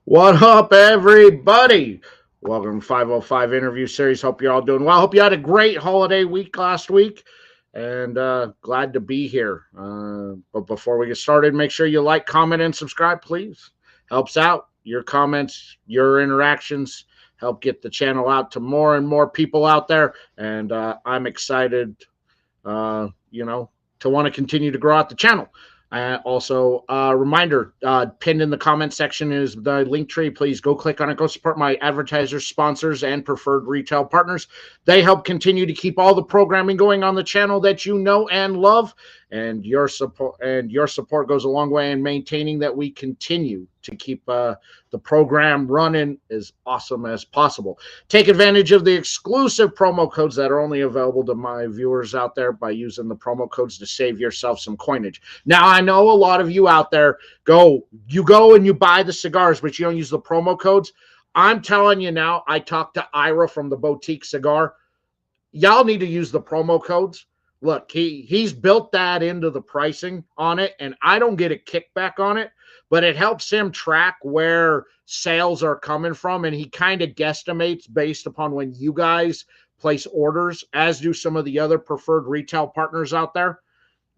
What up, everybody? Welcome to 505 interview series. Hope you're all doing well. Hope you had a great holiday week last week, and glad to be here. But before we get started, make sure you like, comment, and subscribe, please. Helps out. Your comments, your interactions help get the channel out to more and more people out there, and I'm excited, to want to continue to grow out the channel. Also, reminder, pinned in the comment section is the link tree. Please go click on it. Go support my advertisers, sponsors, and preferred retail partners. They help continue to keep all the programming going on the channel that you know and love. And your support goes a long way in maintaining that we continue to keep the program running as awesome as possible. Take advantage of the exclusive promo codes that are only available to my viewers out there by using the promo codes to save yourself some coinage. Now, I know a lot of you out there go and you buy the cigars, but you don't use the promo codes. I'm telling you now, I talked to Ira from the Boutique Cigar. Y'all need to use the promo codes. Look, he's built that into the pricing on it, and I don't get a kickback on it, but it helps him track where sales are coming from, and he kind of guesstimates based upon when you guys place orders, as do some of the other preferred retail partners out there.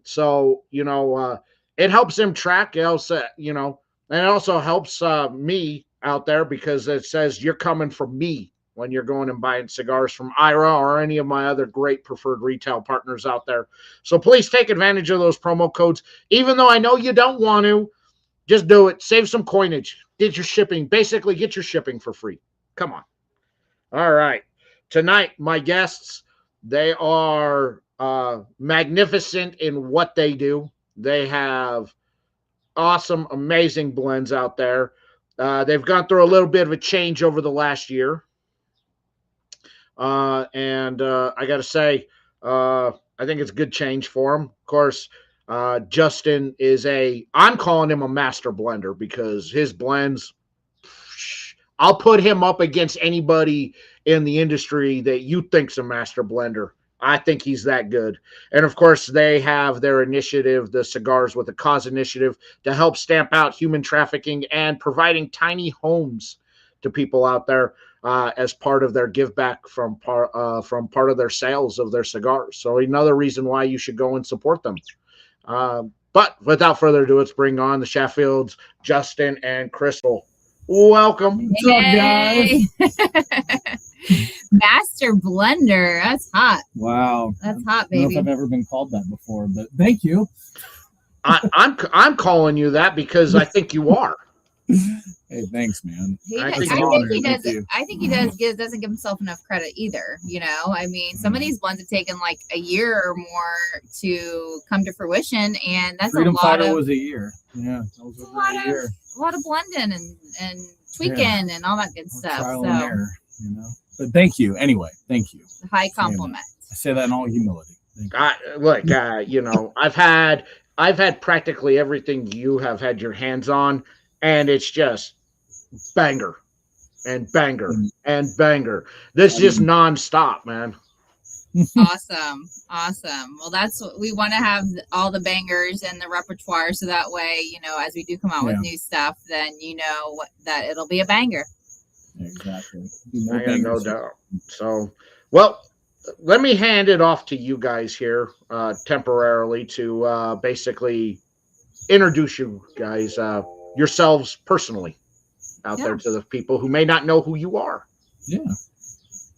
So, it helps him track, and it also helps me out there because it says you're coming from me when you're going and buying cigars from Ira or any of my other great preferred retail partners out there. So please take advantage of those promo codes. Even though I know you don't want to, just do it. Save some coinage. Get your shipping. Basically, get your shipping for free. Come on. All right. Tonight, my guests, they are magnificent in what they do. They have awesome, amazing blends out there. They've gone through a little bit of a change over the last year. And I got to say, I think it's a good change for him. Of course, Justin is I'm calling him a master blender because his blends, I'll put him up against anybody in the industry that you think's a master blender. I think he's that good. And of course, they have their initiative, the Cigars with a Cause initiative, to help stamp out human trafficking and providing tiny homes to people out there as part of their give back from part of their sales of their cigars. So another reason why you should go and support them. But without further ado, let's bring on the Shaffield's, Justin and Crystal. Welcome. Hey. What's up, guys? Master blender. That's hot. Wow. That's hot, baby. I don't know if I've ever been called that before, but thank you. I'm calling you that because I think you are. Hey, thanks, man. I think he doesn't give himself enough credit either. I mean, some of these blends have taken like a year or more to come to fruition, and that's Freedom a lot Fighter of. was a year. Yeah, that was over a year. A lot of blending and tweaking and all that good stuff. Trial and error, But thank you anyway. Thank you. High compliment. I say that in all humility. I've had practically everything you have had your hands on, and it's just banger and banger and banger. This is just nonstop, man. Awesome. Well, that's what we want to have, all the bangers in the repertoire, so that way, as we do come out with new stuff, then that it'll be a banger. Exactly. I got no doubt. So, well, let me hand it off to you guys here temporarily to basically introduce you guys yourselves personally out there to the people who may not know who you are. Yeah.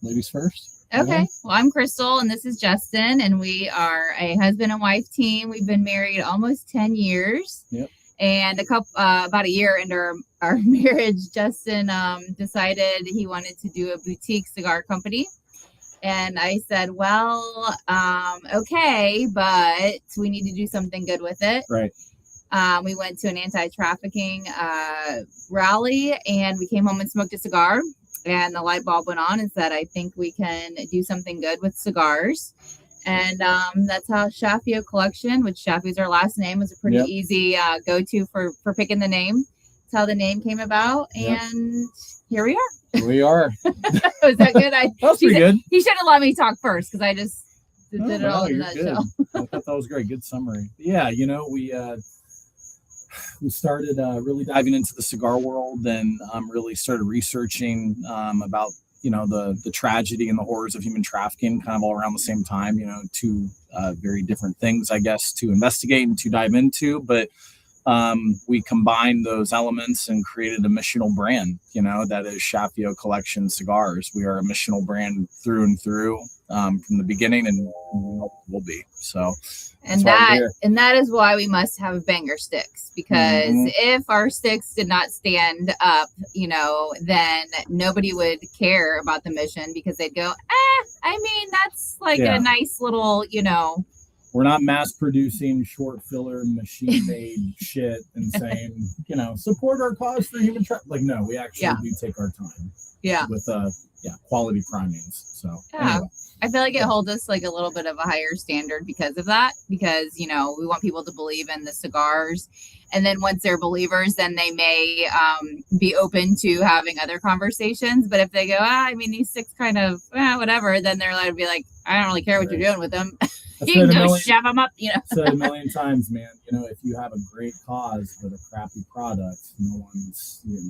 Ladies first. Okay. Well, I'm Crystal and this is Justin, and we are a husband and wife team. We've been married almost 10 years. Yep. And about a year into our marriage, Justin decided he wanted to do a boutique cigar company. And I said, well, okay, but we need to do something good with it. Right. We went to an anti-trafficking rally, and we came home and smoked a cigar. And the light bulb went on and said, I think we can do something good with cigars. And that's how Chaffiot Collection, which Chaffiot's our last name, was a pretty easy go-to for picking the name. That's how the name came about. And here we are. Here we are. Was that good? That's pretty good. He should have let me talk first because I just did it all in a nutshell. I thought that was great. Good summary. Yeah, we we started really diving into the cigar world, and really started researching about the tragedy and the horrors of human trafficking, kind of all around the same time. Two very different things, I guess, to investigate and to dive into, but we combined those elements and created a missional brand, that is Chaffiot Collection Cigars. We are a missional brand through and through, from the beginning, and will be. So, and that is why we must have banger sticks, because if our sticks did not stand up, then nobody would care about the mission, because they'd go, I mean, that's like a nice little, We're not mass producing short filler machine made shit and saying, support our cause for human trafficking. Like, no, we actually do take our time. Yeah. With quality primings. So anyway. I feel like it holds us like a little bit of a higher standard because of that, because, we want people to believe in the cigars. And then once they're believers, then they may be open to having other conversations. But if they go, I mean, these sticks kind of, whatever, then they're allowed to be like, I don't really care what you're doing with them. You can go shove them up, Said a million times, man. If you have a great cause but a crappy product,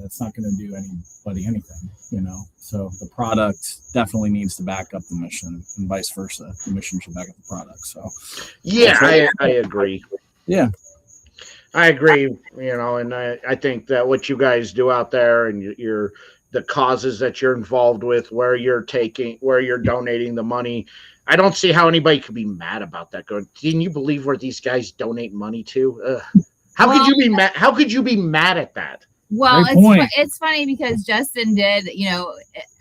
that's not going to do anybody anything. So the product definitely needs to back up the mission, and vice versa. The mission should back up the product. So yeah, I agree. Yeah, I agree. And I think that what you guys do out there, and the causes that you're involved with, where you're donating the money, I don't see how anybody could be mad about that. Going, can you believe where these guys donate money to? How could you be mad? How could you be mad at that? Well, it's funny because Justin did,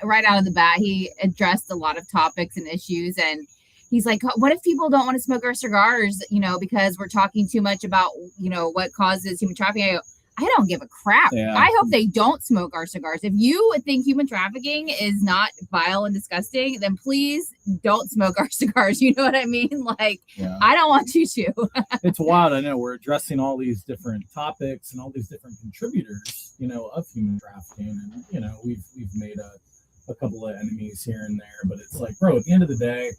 right out of the bat, he addressed a lot of topics and issues, and he's like, what if people don't want to smoke our cigars, because we're talking too much about, what causes human trafficking? I don't give a crap. Yeah. I hope they don't smoke our cigars. If you think human trafficking is not vile and disgusting, then please don't smoke our cigars. You know what I mean? Like, I don't want you to. It's wild. I know we're addressing all these different topics and all these different contributors, of human trafficking. And, we've made a couple of enemies here and there, but it's like, bro, at the end of the day,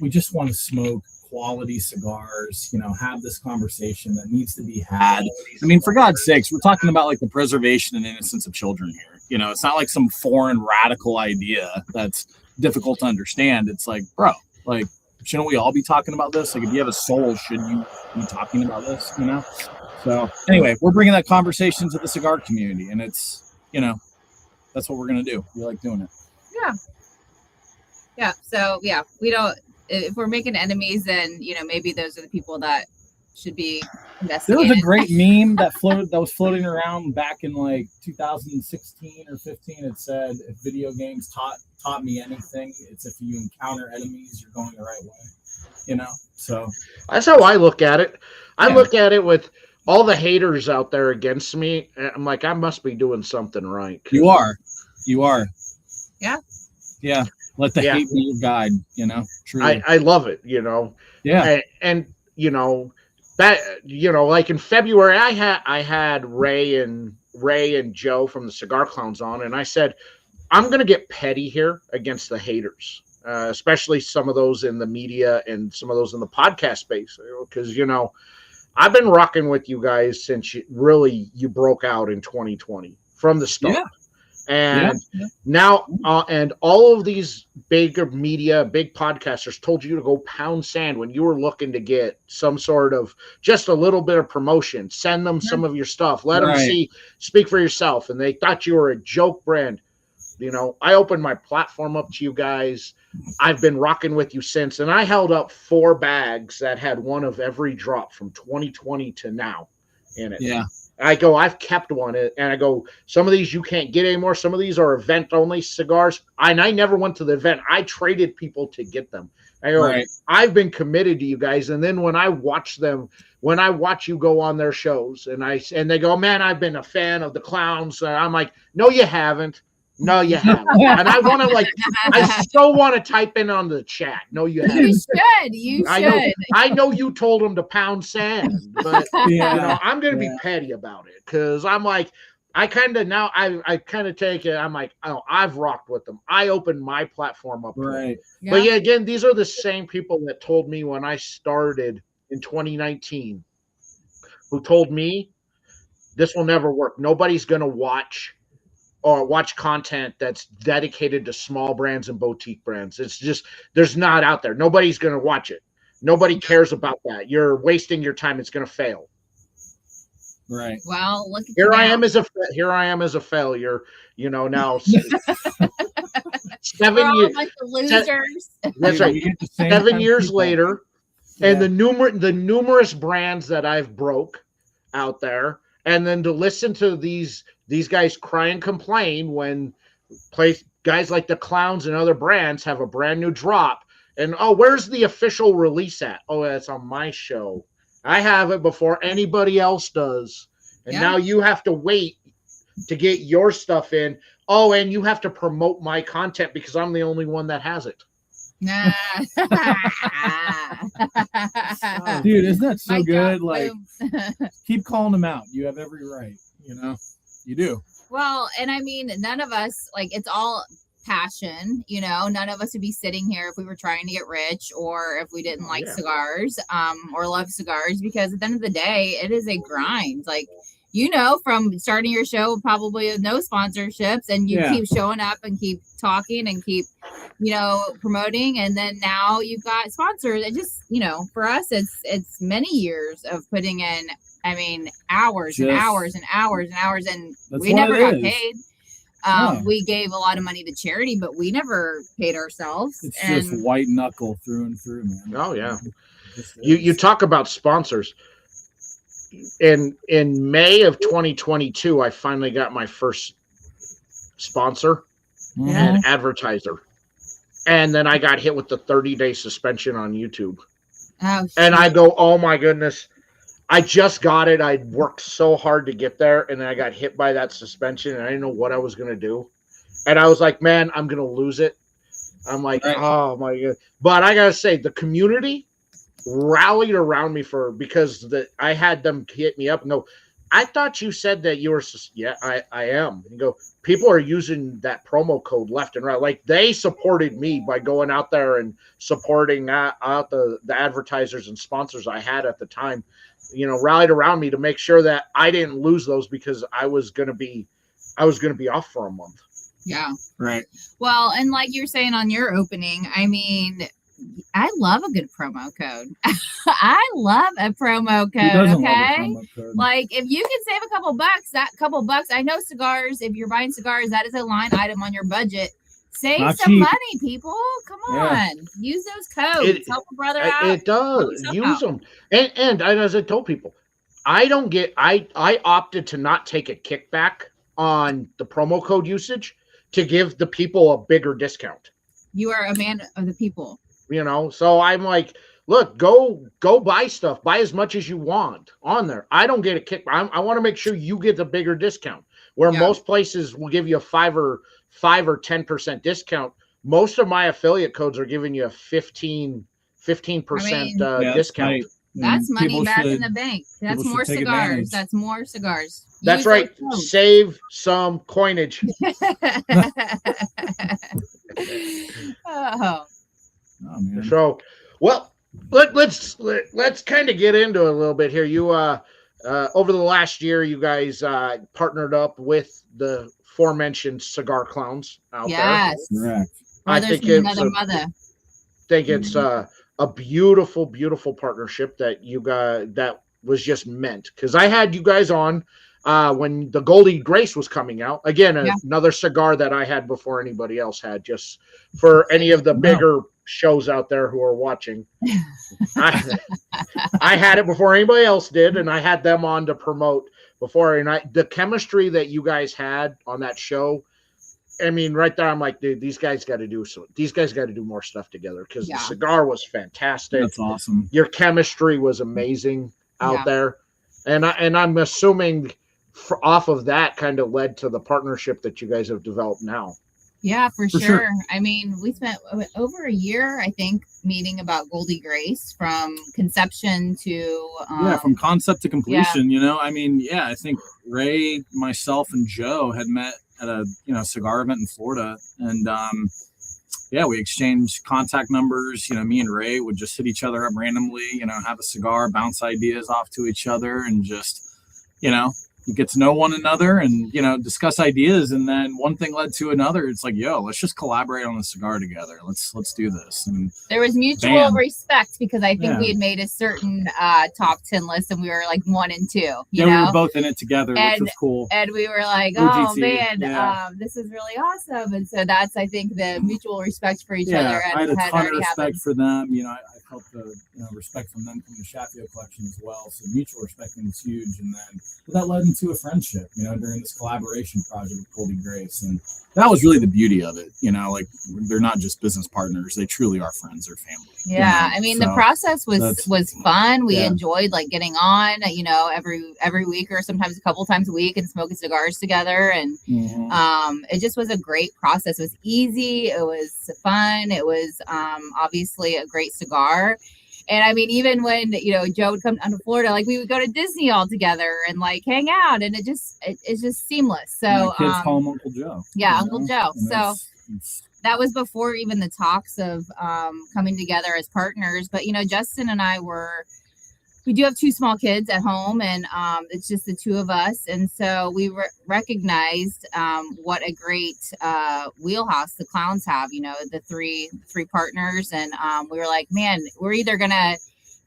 we just want to smoke quality cigars, have this conversation that needs to be had. I mean, for God's sakes, we're talking about like the preservation and innocence of children here. It's not like some foreign radical idea that's difficult to understand. It's like, bro, like, shouldn't we all be talking about this? Like, if you have a soul, should you be talking about this, So anyway, we're bringing that conversation to the cigar community, and it's, that's what we're going to do. We like doing it. Yeah. Yeah. So we don't, if we're making enemies, then maybe those are the people that should be investigated. There was a great meme that was floating around back in like 2016 or 15. It said, if video games taught me anything, it's if you encounter enemies, you're going the right way. So that's how I look at it. I look at it with all the haters out there against me. I'm like, I must be doing something right. You are. Yeah. Let the hate be your guide, Truly. I love it, Yeah. And that, like in February, I had Ray and Joe from the Cigar Clowns on, and I said, I'm going to get petty here against the haters, especially some of those in the media and some of those in the podcast space, because, I've been rocking with you guys since you broke out in 2020 from the start. Yeah. And now, and all of these big media, big podcasters told you to go pound sand when you were looking to get some sort of, just a little bit of promotion. Send them some of your stuff. Let them speak for yourself. And they thought you were a joke brand. I opened my platform up to you guys. I've been rocking with you since. And I held up 4 bags that had one of every drop from 2020 to now in it. Yeah. I go, I've kept one, and I go, some of these you can't get anymore. Some of these are event-only cigars, and I never went to the event. I traded people to get them. I go, I've been committed to you guys, and then when I watch you go on their shows, and they go, man, I've been a fan of the clowns. I'm like, no, you haven't. No, you haven't. And I want to I still want to type in on the chat. No, you haven't. You should. I know you told them to pound sand, but I'm going to be petty about it, because I'm like, I kind of take it. I'm like, oh, I've rocked with them. I opened my platform up. Right. Yeah. But again, these are the same people that told me when I started in 2019, who told me This will never work. Nobody's going to watch content that's dedicated to small brands and boutique brands. It's just, there's not out there. Nobody's going to watch it. Nobody cares about that. You're wasting your time. It's going to fail. Right. Well, look at Here I now. am as a failure. You know, now 7 We're all a years. bunch of losers. That's right. We get the same 7 kind of years people. later, Yeah. and the numerous brands that I've broke out there, and then to listen to these guys cry and complain when guys like the Clowns and other brands have a brand new drop, and where's the official release at? Oh, it's on my show. I have it before anybody else does, and now you have to wait to get your stuff in. Oh, and you have to promote my content because I'm the only one that has it. Nah. Dude, isn't that so Mic good? drop, Like, boom. keep calling them out. You have every right. You know, you do. Well, and I mean, none of us, like, it's all passion, you know. None of us would be sitting here if we were trying to get rich or if we didn't like cigars or love cigars, because at the end of the day, it is a grind. Like, you know, from starting your show probably with no sponsorships, and you keep showing up and keep talking and keep, you know, promoting, and then now you've got sponsors. It just, you know, for us, it's many years of putting in, I mean, hours and hours and hours and hours, and we never got paid. We gave a lot of money to charity, but we never paid ourselves. It's just white knuckle through and through, man. Oh yeah. You talk about sponsors. In May of 2022, I finally got my first sponsor and advertiser. And then I got hit with the 30-day suspension on YouTube. Oh, and I go, oh my goodness. I just got it. I worked so hard to get there, and then I got hit by that suspension, and I didn't know what I was going to do. And I was like, man, I'm going to lose it. I'm like, oh my God. But I got to say, the community rallied around me because I had them hit me up and go, I thought you said that you were, I am. And go, people are using that promo code left and right. Like, they supported me by going out there and supporting out the advertisers and sponsors I had at the time, you know, rallied around me to make sure that I didn't lose those, because I was going to be off for a month. Yeah. Right. Well, and like you were saying on your opening, I mean, I love a good promo code. I love a promo code. Okay. Like, if you can save a couple bucks, I know cigars, if you're buying cigars, that is a line item on your budget. Save Not some cheap. money, people. Come on. Use those codes. Help a brother out. It does. Use them. And as I told people, I opted to not take a kickback on the promo code usage to give the people a bigger discount. You are a man of the people. You know, so I'm like, look, go buy stuff. Buy as much as you want on there. I don't get a kickback. I want to make sure you get the bigger discount. Where most places will give you a 5 or 10% discount. Most of my affiliate codes are giving you a 15% discount. That's money back in the bank. That's more cigars. That's more cigars. That's right. Save some coinage. Oh. Oh, man. So, well, let's kind of get into it a little bit here. You over the last year, you guys partnered up with the aforementioned Cigar Clowns out there. Correct. I think it's a beautiful, beautiful partnership that you guys that was just meant, because I had you guys on when the Goldie Grace was coming out. Again, another cigar that I had before anybody else had, just for any of the bigger shows out there who are watching. I had it before anybody else did, and I had them on to promote before. And the chemistry that you guys had on that show, I mean, right there, I'm like, dude, these guys got to do more stuff together, because the cigar was fantastic. That's awesome. Your chemistry was amazing out there. And I'm assuming off of that kind of led to the partnership that you guys have developed now. Yeah, for sure. I mean, we spent over a year, I think, meeting about Goldie Grace from conception to from concept to completion. You know, I mean, I think Ray, myself, and Joe had met at a cigar event in Florida, and we exchanged contact numbers. You know, me and Ray would just hit each other up randomly. You know, have a cigar, bounce ideas off to each other, and just you get to know one another and, you know, discuss ideas. And then one thing led to another. It's like, yo, let's just collaborate on a cigar together. Let's do this. And there was mutual bam. respect because I think Yeah. we had made a certain top 10 list and we were like 1 and 2. You we know? were both in it together, which was cool. And we were like, oh OGT, man, yeah. this is really awesome. And so that's, I think, the mutual respect for each Yeah, other. I had a ton of already respect happened. for them. You know, I felt the respect from them from the Chaffiot collection as well. So mutual respect was huge. And then that led into a friendship, you know, during this collaboration project with Goldie Grace. And that was really the beauty of it. You know, like they're not just business partners. They truly are friends or family. Yeah. You know? I mean, So the process was fun. We Yeah. enjoyed like getting on, you know, every week or sometimes a couple times a week and smoking cigars together. And it just was a great process. It was easy. It was fun. It was obviously a great cigar. And I mean, even when, you know, Joe would come down to Florida, like we would go to Disney all together and like hang out, and it's just seamless. So my kids call him Uncle Joe. yeah, you Uncle know? Joe. And So it's that was before even the talks of coming together as partners. But you know, Justin and I we do have 2 small kids at home, and it's just the 2 of us. And so we recognized what a great wheelhouse the clowns have, you know, the three partners. And we were like, man, we're either going to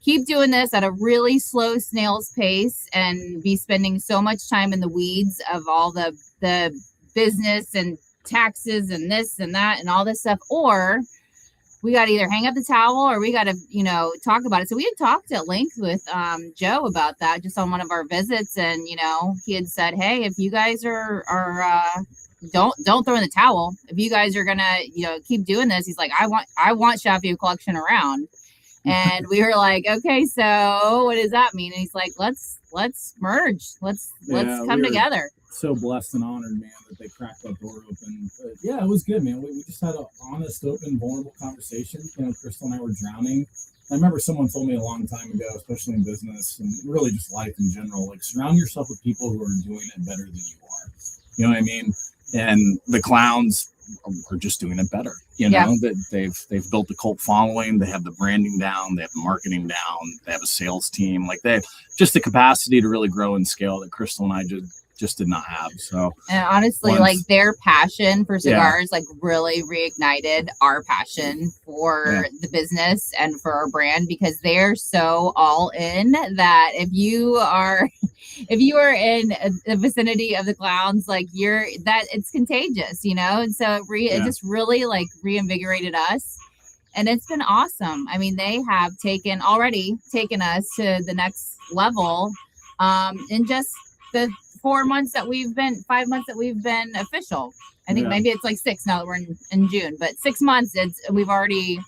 keep doing this at a really slow snail's pace and be spending so much time in the weeds of all the business and taxes and this and that and all this stuff, or we got to either hang up the towel or we got to, you know, talk about it. So we had talked at length with Joe about that just on one of our visits. And, you know, he had said, hey, if you guys are don't throw in the towel. If you guys are going to, you know, keep doing this, he's like, I want Chaffiot collection around. And we were like, okay, so what does that mean? And he's like, let's merge. Let's come together. So blessed and honored, man, that they cracked that door open. But yeah, it was good, man. We just had an honest, open, vulnerable conversation. You know, Crystal and I were drowning. I remember someone told me a long time ago, especially in business and really just life in general, like surround yourself with people who are doing it better than you are. You know what I mean? And the clowns are just doing it better. You know, that they've built a cult following. They have the branding down. They have the marketing down. They have a sales team. Like they have just the capacity to really grow and scale that Crystal and I just did not have. So and honestly, like their passion for cigars like really reignited our passion for the business and for our brand, because they're so all in that if you are in the vicinity of the clowns, like it's contagious, you know. And so it just really like reinvigorated us, and it's been awesome. I mean, they have already taken us to the next level in just the 5 months that we've been official. I think maybe it's like 6 now that we're in June, but 6 months we've already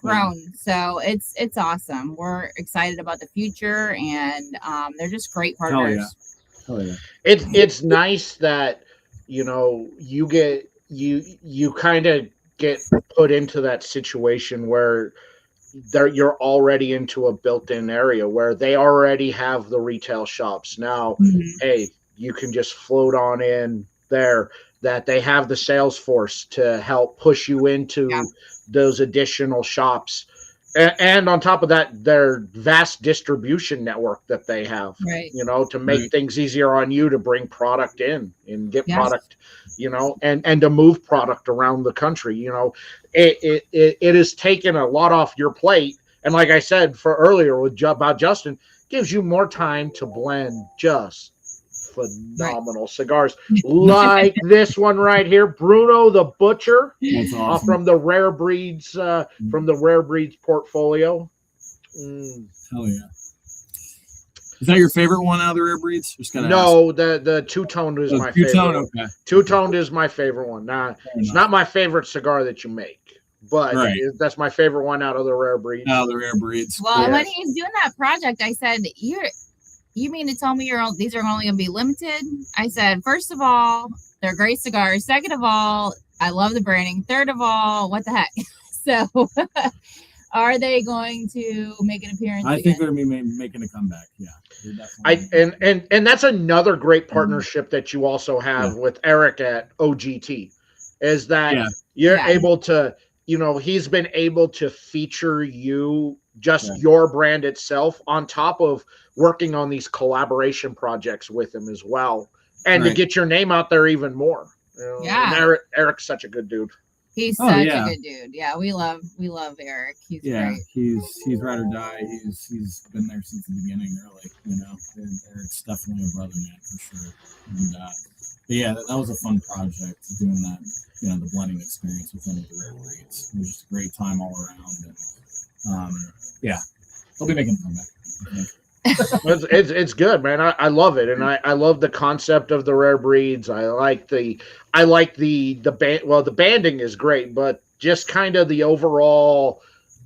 grown. So it's awesome. We're excited about the future, and they're just great partners. Hell yeah. It's nice that, you know, you kind of get put into that situation where you're already into a built-in area where they already have the retail shops. Now, hey, you can just float on in there, that they have the sales force to help push you into those additional shops. And on top of that, their vast distribution network that they have, you know, to make things easier on you to bring product in and get product, you know, and to move product around the country. You know, it has taken a lot off your plate. And like I said earlier about Justin, gives you more time to blend just phenomenal cigars like this one right here, Bruno the Butcher. That's awesome. From the Rare Breeds portfolio. Hell yeah. Is that your favorite one out of the Rare Breeds? No, the two-toned is my favorite. Okay. Two-toned is my favorite one. Nah, it's not my favorite cigar that you make, but that's my favorite one out of the Rare Breeds. Out of the Rare Breeds. Well, when he was doing that project, I said, you mean to tell me these are only going to be limited? I said, first of all, they're great cigars. Second of all, I love the branding. Third of all, what the heck? So are they going to make an appearance? I think they're going to be making a comeback. Yeah. And that's another great partnership that you also have with Eric at OGT, is that you're able to he's been able to feature you, just your brand itself, on top of working on these collaboration projects with him as well, and to get your name out there even more. And Eric's such a good dude. He's such a good dude. Yeah, we love Eric. He's great. He's ride or die. He's been there since the beginning, really. And Eric's definitely a brother, man, for sure. And that was a fun project, doing that. The blending experience with him with the rare breeds. It was just a great time all around. And he'll be making a comeback, I think. It's good, man. I love it, and I love the concept of the rare breeds. I like the band. Well, the banding is great, but just kind of the overall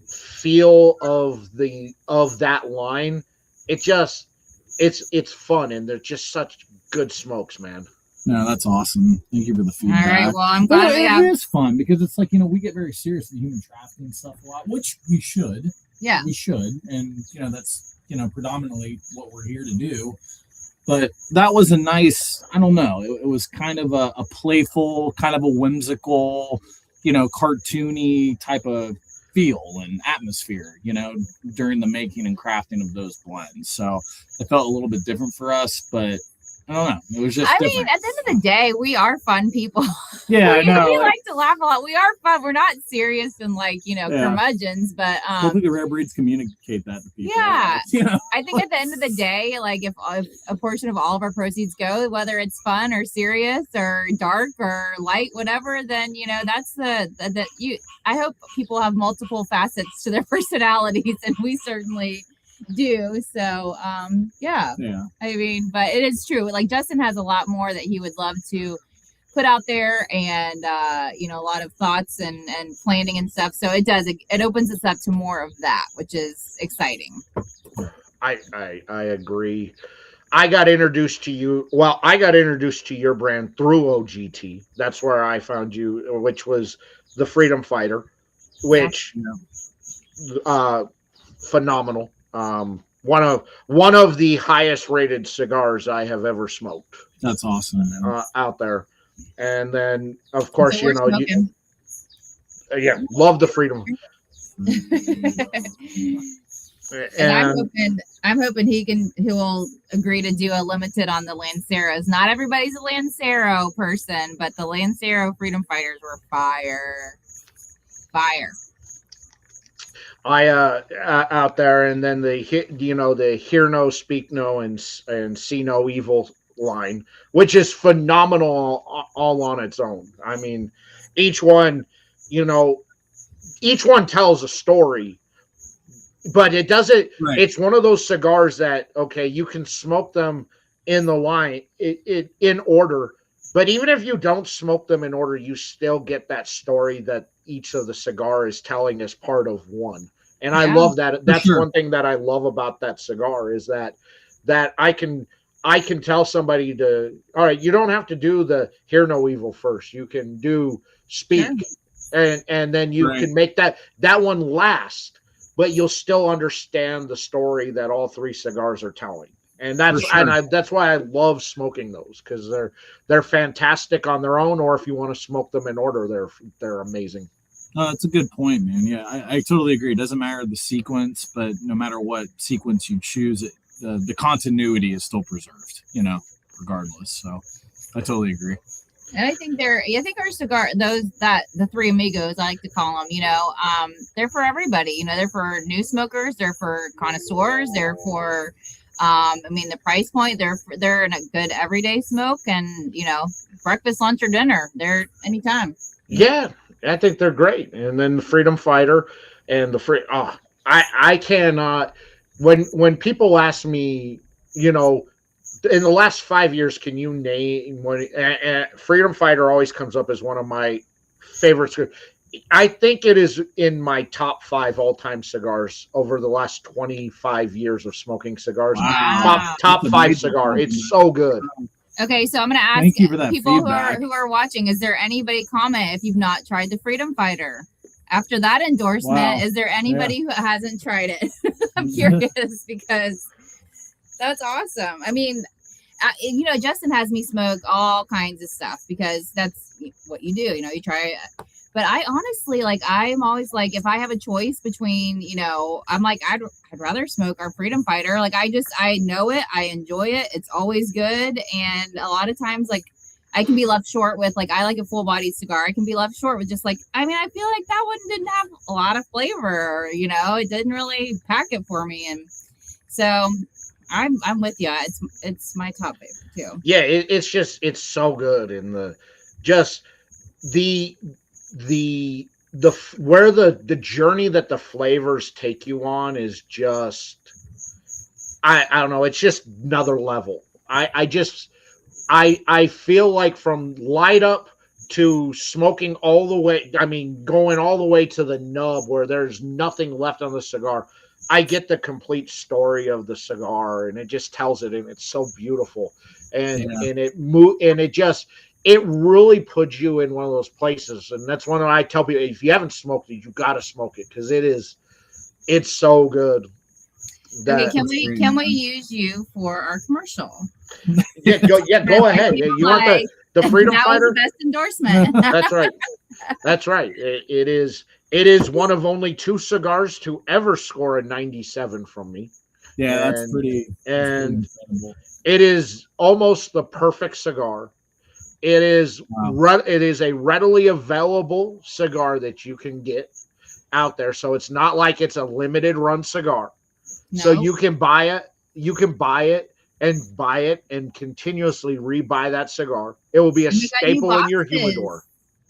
feel of that line. It's fun, and they're just such good smokes, man. No, that's awesome. Thank you for the feedback. All right, well, I'm glad it is fun because it's like, we get very serious in human trafficking stuff a lot, which we should. Yeah, we should, and that's predominantly what we're here to do. But that was a nice, I don't know, it was kind of a playful, kind of a whimsical, cartoony type of feel and atmosphere, during the making and crafting of those blends. So it felt a little bit different for us, but I don't know. It was just different. At the end of the day, we are fun people. Yeah, I know. We like to laugh a lot. We are fun. We're not serious and curmudgeons, but hopefully the rare breeds communicate that to people. Yeah. I think at the end of the day, if a portion of all of our proceeds go, whether it's fun or serious or dark or light, whatever, then that's I hope people have multiple facets to their personalities, and we certainly do. So I mean, but it is true, Justin has a lot more that he would love to put out there, and a lot of thoughts and planning and stuff. So it opens us up to more of that, which is exciting. I agree. I got introduced to you. Well, I got introduced to your brand through OGT. That's where I found you, which was the Freedom Fighter, which phenomenal. One of the highest rated cigars I have ever smoked. That's awesome, man. Out there. And then, of course, love the Freedom. And I'm hoping he will agree to do a limited on the Lanceros. Not everybody's a Lancero person, but the Lancero Freedom Fighters were fire. Out there, and then the Hear No, Speak No, and See No Evil line, which is phenomenal all on its own. I mean, each one tells a story, but it doesn't. Right. It's one of those cigars that you can smoke them in the line in order, but even if you don't smoke them in order, you still get that story that each of the cigar is telling as part of one. And I love that. That's one thing that I love about that cigar, is that I can tell somebody all right, you don't have to do the Hear No Evil first. You can do Speak, and then you can make that one last, but you'll still understand the story that all three cigars are telling. And that's why I love smoking those, because they're fantastic on their own, or if you want to smoke them in order, they're amazing. That's a good point, man. Yeah, I totally agree. It doesn't matter the sequence, but no matter what sequence you choose, the continuity is still preserved, regardless. So I totally agree. And I think our cigar, the three amigos, I like to call them, they're for everybody. They're for new smokers, they're for connoisseurs, they're for the price point, they're in a good everyday smoke, and breakfast, lunch, or dinner, they're anytime. Yeah, I think they're great. And then the Freedom Fighter and I cannot, when people ask me, in the last 5 years, can you name one? Freedom Fighter always comes up as one of my favorites. I think it is in my top 5 all-time cigars over the last 25 years of smoking cigars. Wow. Top 5 cigar. It's so good. Okay, so I'm going to ask people who are watching, is there anybody comment if you've not tried the Freedom Fighter? After that endorsement, is there anybody who hasn't tried it? I'm curious, because that's awesome. I mean, Justin has me smoke all kinds of stuff because that's what you do. You try. But I honestly, like, I'm always like, if I have a choice between, I'm like, I'd rather smoke our Freedom Fighter. Like, I know it. I enjoy it. It's always good. And a lot of times, like, I can be left short with, like, I like a full bodied cigar. I can be left short with just like, I feel like that one didn't have a lot of flavor, it didn't really pack it for me. And so I'm with you. It's my top favorite too. Yeah. It's so good. And where the journey that the flavors take you on is just, I don't know. It's just another level. I feel like from light up to smoking all the way, going all the way to the nub where there's nothing left on the cigar, I get the complete story of the cigar, and it just tells it, and it's so beautiful. And it really puts you in one of those places. And that's one that I tell people, if you haven't smoked it, you got to smoke it, because it's so good. Okay, can we use you for our commercial? Go ahead. You want the Freedom Fighter? Was the best endorsement. That's right. It is one of only 2 cigars to ever score a 97 from me. Yeah, that's pretty incredible. It is almost the perfect cigar. It is It is a readily available cigar that you can get out there. So it's not like it's a limited run cigar. No. So you can buy it and continuously rebuy that cigar. It will be a staple in your humidor.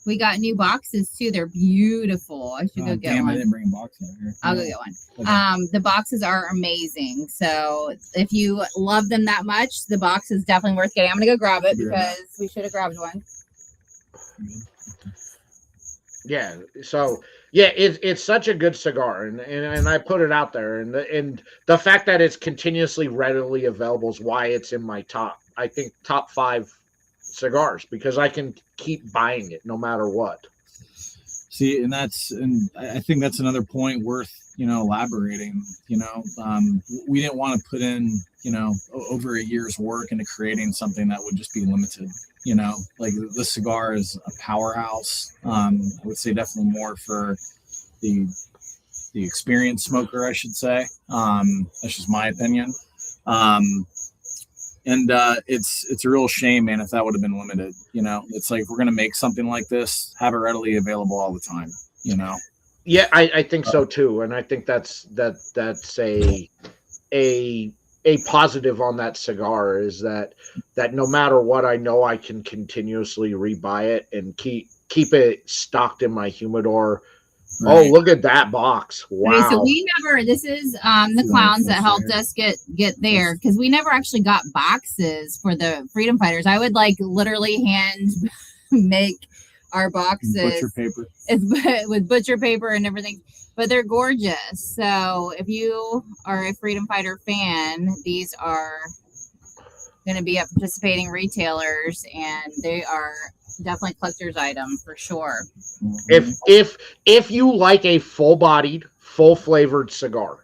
We got new boxes too. They're beautiful. I should go get one. I didn't bring a box out here. I'll go get one. Okay. The boxes are amazing. So if you love them that much, the box is definitely worth getting. I'm gonna go grab it because we should have grabbed one. Yeah. So yeah, it's such a good cigar, and I put it out there, and the fact that it's continuously readily available is why it's in my top 5 cigars, because I can keep buying it no matter what. See, and I think that's another point worth elaborating. We didn't want to put in over a year's work into creating something that would just be limited. Like the cigar is a powerhouse. I would say definitely more for the experienced smoker, I should say. That's just my opinion. And it's a real shame, man, if that would have been limited. It's like, if we're going to make something like this, have it readily available all the time, Yeah, I think so too. And I think that's a positive on that cigar, is that no matter what, I know I can continuously rebuy it and keep it stocked in my humidor. Right. Oh, look at that box. Wow. Okay, so this is the clowns that helped us get there, because we never actually got boxes for the Freedom Fighters. I would literally hand make our boxes. Butcher paper. With butcher paper and everything. But they're gorgeous. So if you are a Freedom Fighter fan, these are going to be at participating retailers, and they are definitely collector's item for sure. If you like a full-bodied, full-flavored cigar,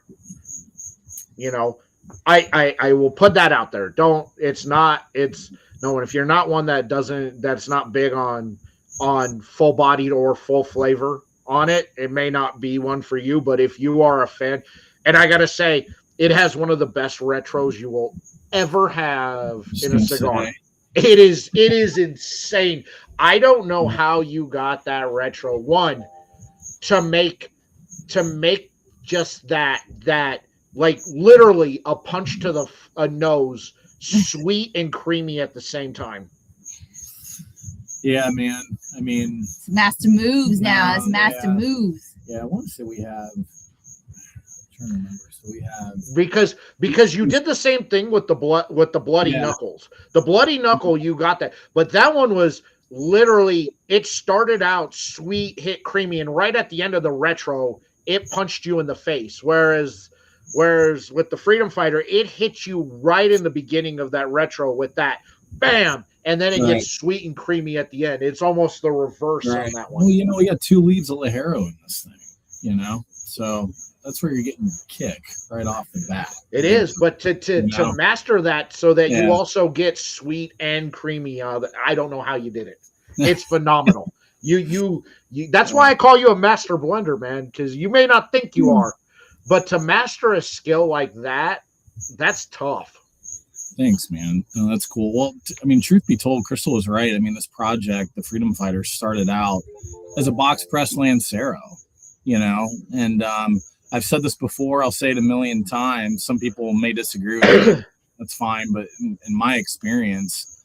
I will put that out there. If you're not one that's not big on full-bodied or full flavor on it, it may not be one for you. But if you are a fan, and I gotta say, it has one of the best retros you will ever have in a cigar. It is insane. I don't know how you got that retro one to make just that like literally a punch to the nose, sweet and creamy at the same time. Yeah, man. It's master moves now. It's master moves. Yeah, I want to say we have. I'm trying to remember. So we have, because you did the same thing with the bloody knuckles. The bloody knuckle, you got that, but that one was literally, it started out sweet, hit creamy, and right at the end of the retro, it punched you in the face. Whereas with the Freedom Fighter, it hits you right in the beginning of that retro with that bam, and then it gets sweet and creamy at the end. It's almost the reverse on that one. Well, we got 2 leaves of Ligero in this thing, so where you're getting kick right off the bat. It is, but to master that so that you also get sweet and creamy out of it, I don't know how you did it. It's phenomenal. You that's why I call you a master blender, man, because you may not think you are, but to master a skill like that, that's tough. Thanks, man. No, that's cool. Well, I mean, truth be told, Crystal was right. I mean, this project, the Freedom Fighters, started out as a box press Lancero, and I've said this before. I'll say it a million times. Some people may disagree with me. That's fine. But in my experience,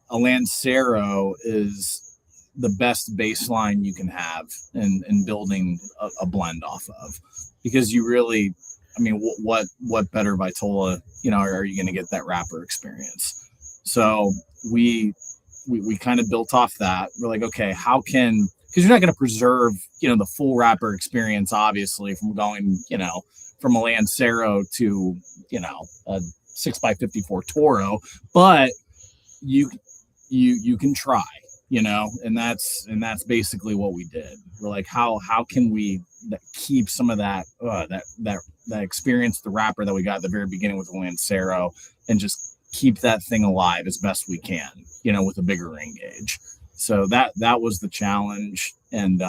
a Lancero is the best baseline you can have in building a blend off of, because you really, I mean, what better Vitola, are you going to get that wrapper experience? So we kind of built off that. We're like, okay, because you're not going to preserve, the full wrapper experience, obviously, from going, from a Lancero to, a 6x54 Toro, but you can try, and that's basically what we did. We're like, how can we keep some of that experience, the wrapper that we got at the very beginning with the Lancero, and just keep that thing alive as best we can, with a bigger ring gauge. So that was the challenge, and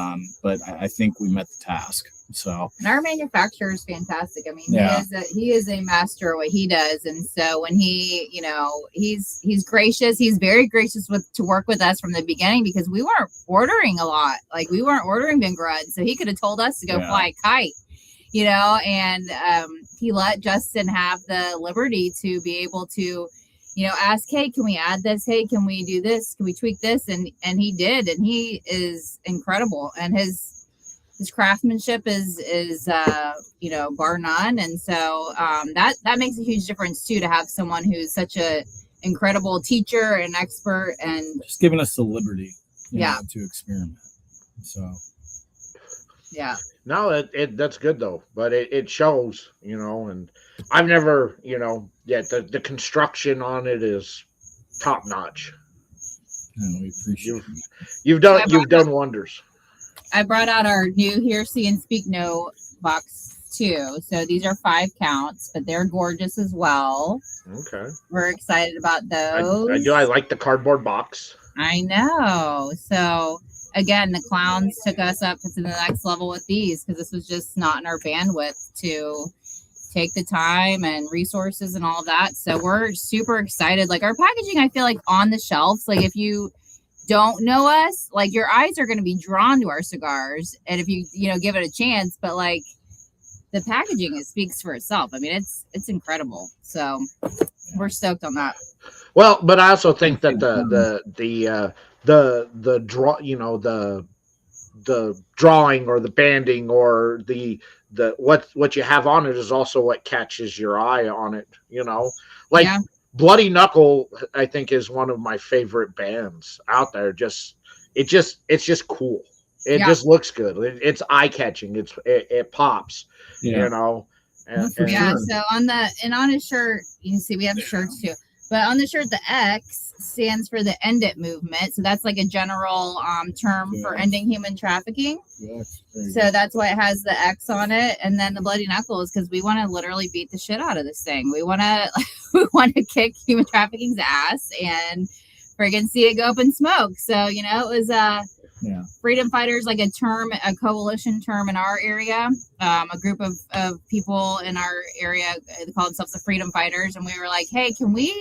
but I think we met the task. So, and our manufacturer is fantastic. I mean, he is a master at what he does, and so when he, he's gracious. He's very gracious to work with us from the beginning, because we weren't ordering a lot. Like, we weren't ordering Big Red, so he could have told us to go fly a kite, and he let Justin have the liberty to be able to, ask, hey, can we add this? Hey, can we do this? Can we tweak this? And he did, and he is incredible, and his craftsmanship is bar none. And so that makes a huge difference too, to have someone who's such a incredible teacher and expert, and just giving us the liberty to experiment. So no, that's good though, but it shows, and I've never, the construction on it is top notch. No, we appreciate you've done wonders. I brought out our new Hear, See, and Speak No box too. So these are 5 counts, but they're gorgeous as well. Okay. We're excited about those. I do. I like the cardboard box. I know. So again, the clowns took us up to the next level with these, because this was just not in our bandwidth to take the time and resources and all of that. So we're super excited. Like, our packaging, I feel like on the shelves, like, if you don't know us, like, your eyes are going to be drawn to our cigars, and if you give it a chance, but like, the packaging, it speaks for itself. I mean, it's incredible. So we're stoked on that. Well, but I also think that the draw, the drawing or the banding or the what you have on it is also what catches your eye on it, Bloody Knuckle, I think, is one of my favorite bands out there. It's just cool. It just looks good. It's eye catching. It pops. And So on his shirt, you can see we have shirts too. But on the shirt, the X stands for the End It movement. So that's like a general term for ending human trafficking. So that's why it has the X on it. And then the Bloody Knuckle is because we want to literally beat the shit out of this thing. We want to kick human trafficking's ass and friggin' see it go up in smoke. So, it was Freedom Fighters, like a coalition term in our area. A group of people in our area, they call themselves the Freedom Fighters. And we were like, hey, can we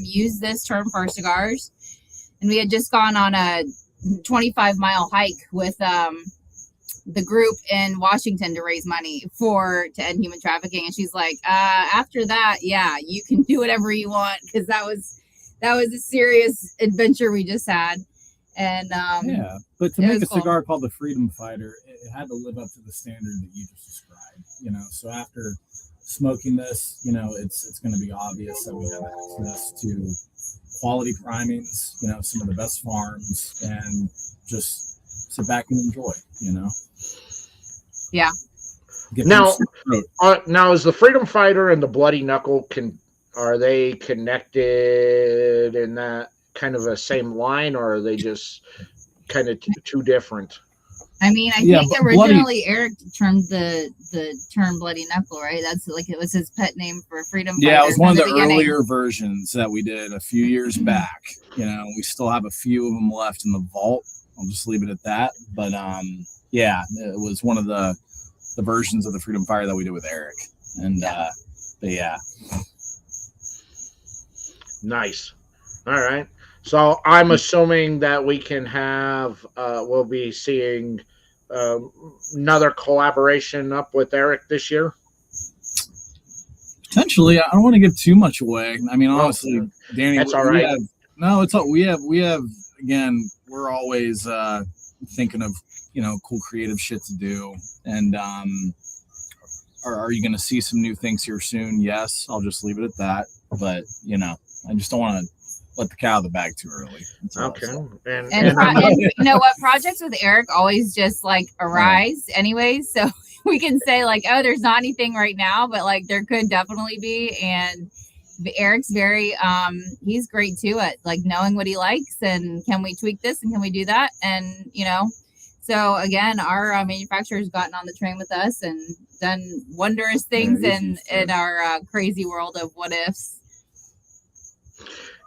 use this term for our cigars? And we had just gone on a 25-mile hike with the group in Washington to raise money to end human trafficking. And she's like, after that, you can do whatever you want, because that was a serious adventure we just had. And but to make a cigar called the Freedom Fighter, it had to live up to the standard that you just described. So after smoking this, it's going to be obvious that we have access to quality primings, some of the best farms, and just sit back and enjoy. Yeah. Now is the Freedom Fighter and the Bloody Knuckle are they connected in that kind of a same line, or are they just kind of two different? I mean, I Yeah, think but originally Eric termed the term Bloody Knuckle, right? That's like it was his pet name for freedom fighter. Yeah, it was one of the beginning. earlier versions that we did a few years back. You know, we still have a few of them left in the vault. I'll just leave it at that. But yeah, it was one of the versions of the Freedom Fire that we did with Eric. And but yeah. Nice. All right. So I'm assuming that we can have, we'll be seeing another collaboration up with Eric this year. Potentially, I don't want to give too much away. I mean, honestly, Danny, that's all right. We have again, we're always thinking of, you know, cool creative shit to do. And are you going to see some new things here soon? Yes, I'll just leave it at that. But, you know, I just don't want to let the cat out of the bag too early. Okay. And you know what? Projects with Eric always just like arise anyways. So we can say like, oh, there's not anything right now, but like there could definitely be. And Eric's very, he's great too at like knowing what he likes and can we tweak this and can we do that? And, you know, so again, our manufacturer has gotten on the train with us and done wondrous things in our crazy world of what ifs.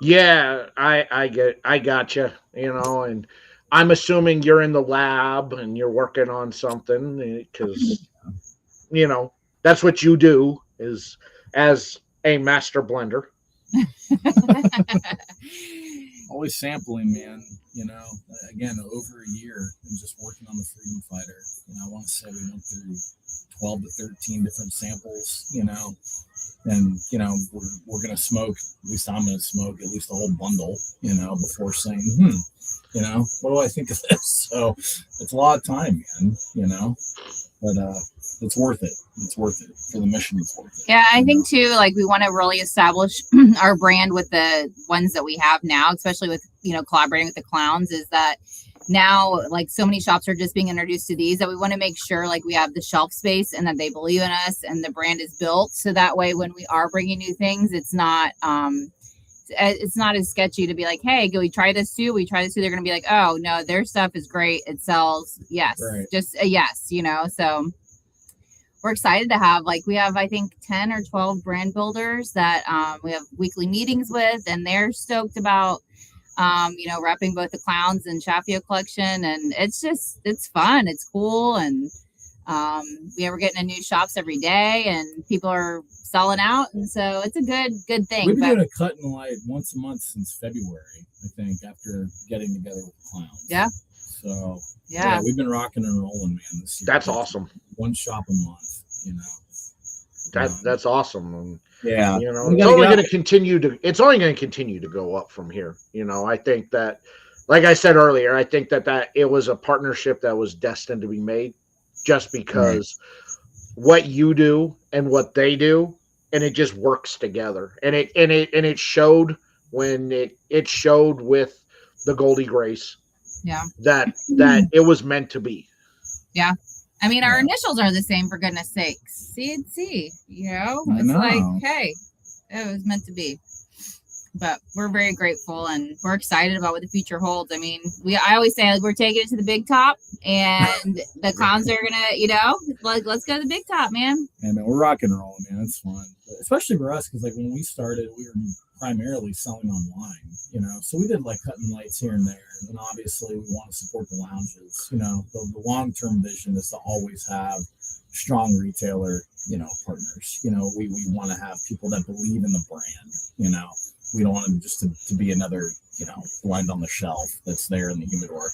Yeah, I gotcha, you know, and I'm assuming you're in the lab and you're working on something because, you know, that's what you do is as a master blender. Always sampling, man. You know, again, over a year and just working on the Freedom Fighter. You know, I want to say we went through 12 to 13 different samples, you know, and, you know, we're going to smoke, at least I'm going to smoke at least a whole bundle, you know, before saying, you know, what do I think of this? So it's a lot of time, man, you know, but it's worth it. It's worth it for the mission. It's worth it. Yeah, I think too, like we want to really establish our brand with the ones that we have now, especially with, you know, collaborating with the clowns, is that now like so many shops are just being introduced to these that we want to make sure like we have the shelf space and that they believe in us and the brand is built. So that way, when we are bringing new things, it's not as sketchy to be like, hey, can we try this too? We try this too. They're going to be like, oh no, their stuff is great. It sells. Yes. Right. Just a yes, you know, so we're excited to have, like, we have, I think 10 or 12 brand builders that we have weekly meetings with, and they're stoked about, you know, repping both the clowns and Chaffiot collection. And it's just, it's fun. It's cool. And we're getting in new shops every day and people are selling out. And so it's a good thing. We've been doing a cut and light once a month since February, I think, after getting together with the clowns. Yeah. So yeah, we've been rocking and rolling, man, this year. That's awesome. One shop a month, you know. That's awesome. And, yeah, you know, it's only going to continue to go up from here. You know, I think that, like I said earlier, I think that it was a partnership that was destined to be made just because what you do and what they do, and it just works together. And it showed when it showed with the Goldie Grace. Yeah. That it was meant to be. Yeah. I mean, our initials are the same, for goodness sakes. C&C, you know? It's like, hey, it was meant to be. But we're very grateful and we're excited about what the future holds. I mean, I always say, like, we're taking it to the big top, and the clowns are gonna, you know, like, let's go to the big top, man. Yeah, man, we're rock and rolling, man. It's fun, especially for us, because like when we started, we were primarily selling online, you know. So we did like cutting lights here and there, and then obviously we want to support the lounges. You know, the long-term vision is to always have strong retailer, you know, partners. You know, we want to have people that believe in the brand. You know, we don't want them just to be another, you know, blend on the shelf that's there in the humidor.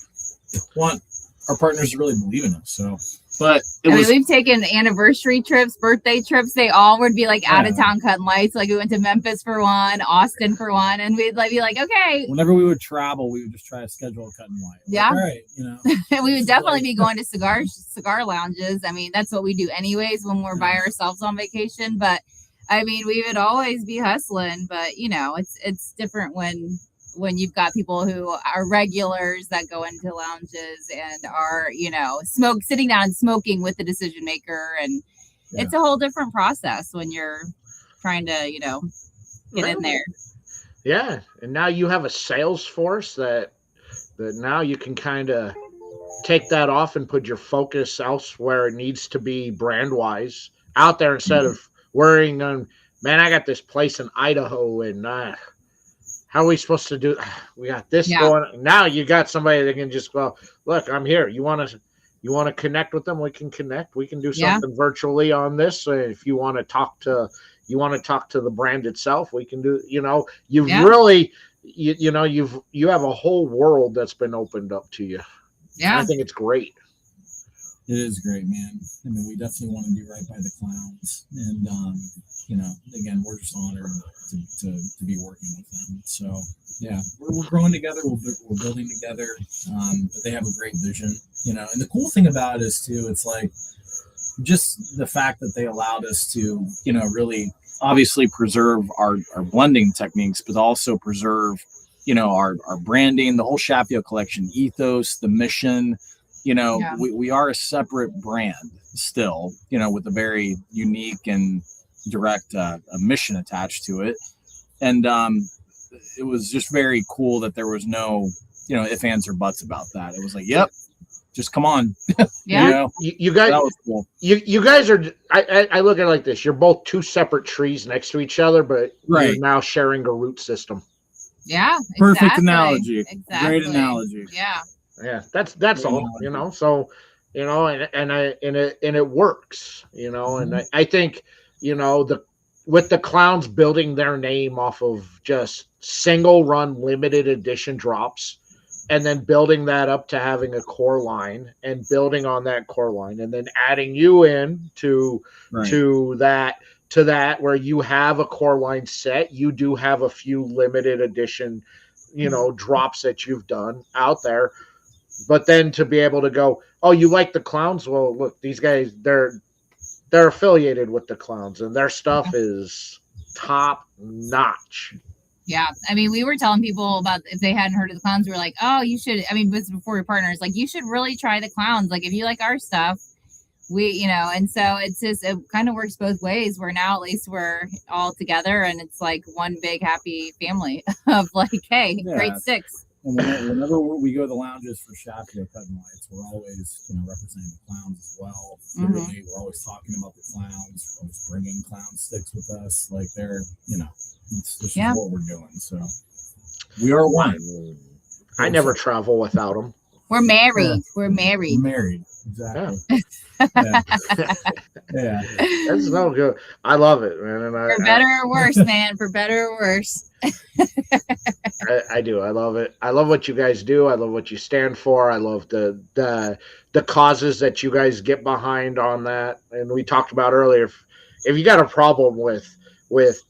We want our partners to really believe in us. So, but we've taken anniversary trips, birthday trips. They all would be like out of town cutting lights. Like we went to Memphis for one, Austin for one, and we'd like be like, okay. Whenever we would travel, we would just try to schedule a cutting light. Yeah, like, all right, you know. And we would definitely be going to cigar lounges. I mean, that's what we do anyways when we're by ourselves on vacation. But I mean, we would always be hustling. But you know, it's different when you've got people who are regulars that go into lounges and are, you know, sitting down and smoking with the decision maker. And it's a whole different process when you're trying to, you know, get in there. Yeah. And now you have a sales force that now you can kind of take that off and put your focus elsewhere it needs to be brand wise out there instead of worrying on, man, I got this place in Idaho and how are we supposed to do? We got this going. Now you got somebody that can just go, look, I'm here. You want to connect with them? We can connect. We can do something virtually on this. If you want to talk to the brand itself, we can do. You've really, you have a whole world that's been opened up to you. Yeah, I think it's great. It is great, man. I mean, we definitely want to be right by the clowns, and again, we're just honored to be working with them. So yeah, we're growing together. We're building together. But they have a great vision, And the cool thing about it is too, it's like just the fact that they allowed us to, really obviously preserve our blending techniques, but also preserve, our branding, the whole Chaffiot collection ethos, the mission. We are a separate brand still, with a very unique and direct a mission attached to it. And it was just very cool that there was no, ifs, ands, or buts about that. It was like, yep, just come on. Yeah. You guys, that was cool. You guys are, I look at it like this. You're both two separate trees next to each other, but you're now sharing a root system. Yeah. Perfect analogy. Exactly. Great analogy. Yeah. Yeah, that's all, So, and it works, and I think, with the clowns building their name off of just single run limited edition drops, and then building that up to having a core line and building on that core line, and then adding you in to that where you have a core line set, you do have a few limited edition, drops that you've done out there. But then to be able to go, oh, you like the clowns? Well, look, these guys, they're affiliated with the clowns, and their stuff is top notch. Yeah. I mean, we were telling people about if they hadn't heard of the clowns, we were like, oh, you should. I mean, this was before your partners, like, you should really try the clowns. Like, if you like our stuff, and so it's just, it kind of works both ways, where now at least we're all together and it's like one big happy family of like, hey, great sticks. And whenever we go to the lounges for Chaffiot cutting lights, we're always, representing the clowns as well. Literally, we're always talking about the clowns. We're always bringing clown sticks with us. Like they're, this is what we're doing. So we are one. I never travel without them. We're married. Yeah. We're married. We're married. Exactly. Yeah. That's so good. I love it, man. And for better or worse, man. For better or worse. I do. I love it. I love what you guys do. I love what you stand for. I love the causes that you guys get behind on that. And we talked about earlier, if you got a problem with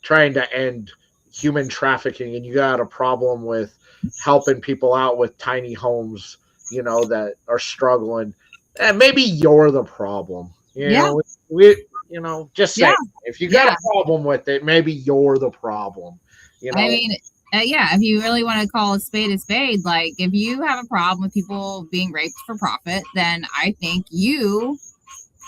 trying to end human trafficking, and you got a problem with helping people out with tiny homes, that are struggling, and maybe you're the problem. Just say if you got a problem with it, maybe you're the problem. I mean, if you really want to call a spade, like if you have a problem with people being raped for profit, then I think you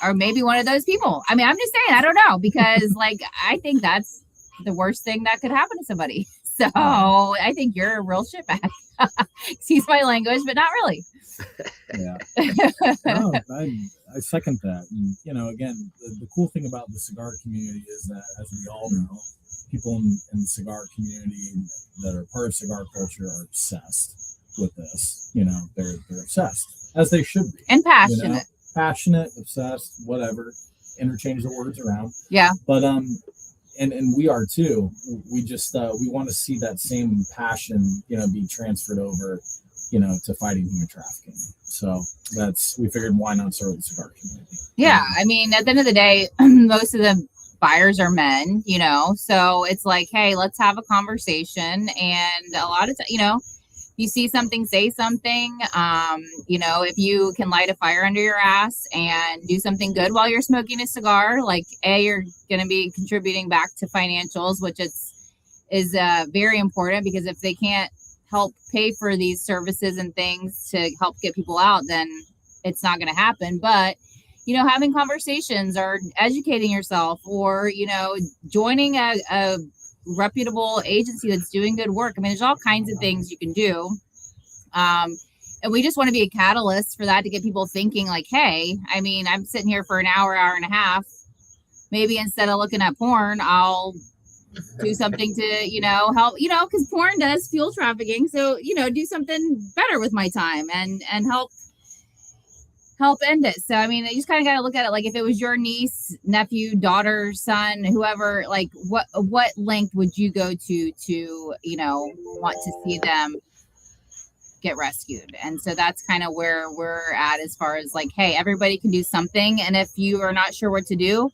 are maybe one of those people. I mean, I'm just saying, I don't know, because like, I think that's the worst thing that could happen to somebody. So I think you're a real shitbag. Excuse my language, but not really. Yeah. No, I second that. And, again, the cool thing about the cigar community is that, as we all know, people in the cigar community that are part of cigar culture are obsessed with this. They're obsessed, as they should be. And passionate. Passionate, obsessed, whatever. Interchange the words around. Yeah. But and we are too. We just we want to see that same passion, be transferred over, to fighting human trafficking. So we figured, why not start with the cigar community? Yeah, I mean, at the end of the day, most of the buyers are men, so it's like, hey, let's have a conversation. And a lot of you see something, say something. If you can light a fire under your ass and do something good while you're smoking a cigar, like you're going to be contributing back to financials, which is very important, because if they can't help pay for these services and things to help get people out, then it's not going to happen. But having conversations or educating yourself, or joining a reputable agency that's doing good work. I mean, there's all kinds of things you can do. And we just want to be a catalyst for that, to get people thinking like, hey, I mean, I'm sitting here for an hour and a half. Maybe instead of looking at porn, I'll do something to, help, because porn does fuel trafficking. So, do something better with my time and help end it. So, I mean, you just kind of got to look at it like, if it was your niece, nephew, daughter, son, whoever, like what length would you go to, want to see them get rescued? And so that's kind of where we're at, as far as like, hey, everybody can do something. And if you are not sure what to do,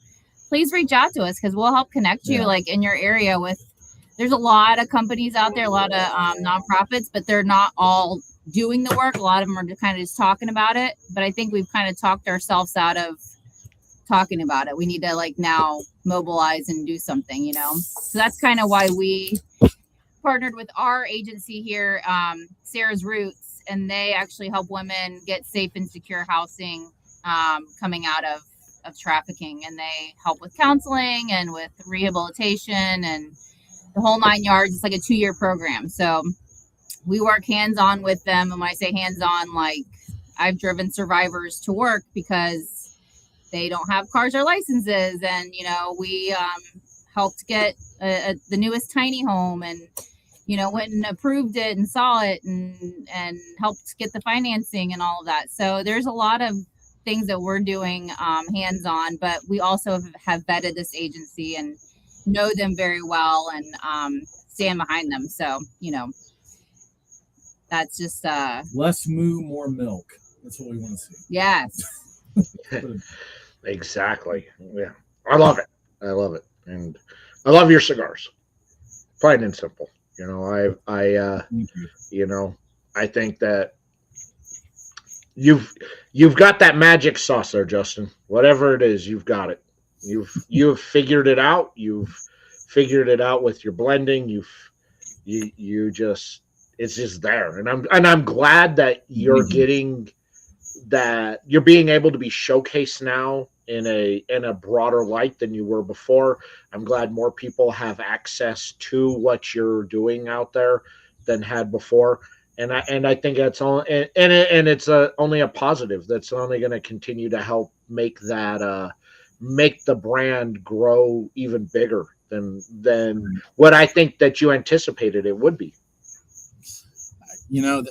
please reach out to us, because we'll help connect you like in your area with, there's a lot of companies out there, a lot of nonprofits, but they're not all doing the work. A lot of them are just talking about it. But I think we've kind of talked ourselves out of talking about it. We need to like now mobilize and do something, So that's kind of why we partnered with our agency here, Sarah's Roots, and they actually help women get safe and secure housing coming out of trafficking, and they help with counseling and with rehabilitation and the whole 9 yards. It's like a 2-year program, so we work hands-on with them. And when I say hands-on, like, I've driven survivors to work because they don't have cars or licenses, and we helped get the newest tiny home, and went and approved it and saw it and helped get the financing and all of that. So there's a lot of things that we're doing hands-on, but we also have vetted this agency and know them very well, and stand behind them. So, that's just less moo, more milk. That's what we want to see. Yes. Exactly. Yeah. I love it. And I love your cigars. Plain and simple. I think that you've got that magic sauce there, Justin. Whatever it is, you've got it. You've figured it out. You've figured it out with your blending. It's just there. And I'm glad that you're getting that, you're being able to be showcased now in a broader light than you were before. I'm glad more people have access to what you're doing out there than had before. And I think that's all, and it's only a positive. That's only going to continue to help make that make the brand grow even bigger than what I think that you anticipated it would be.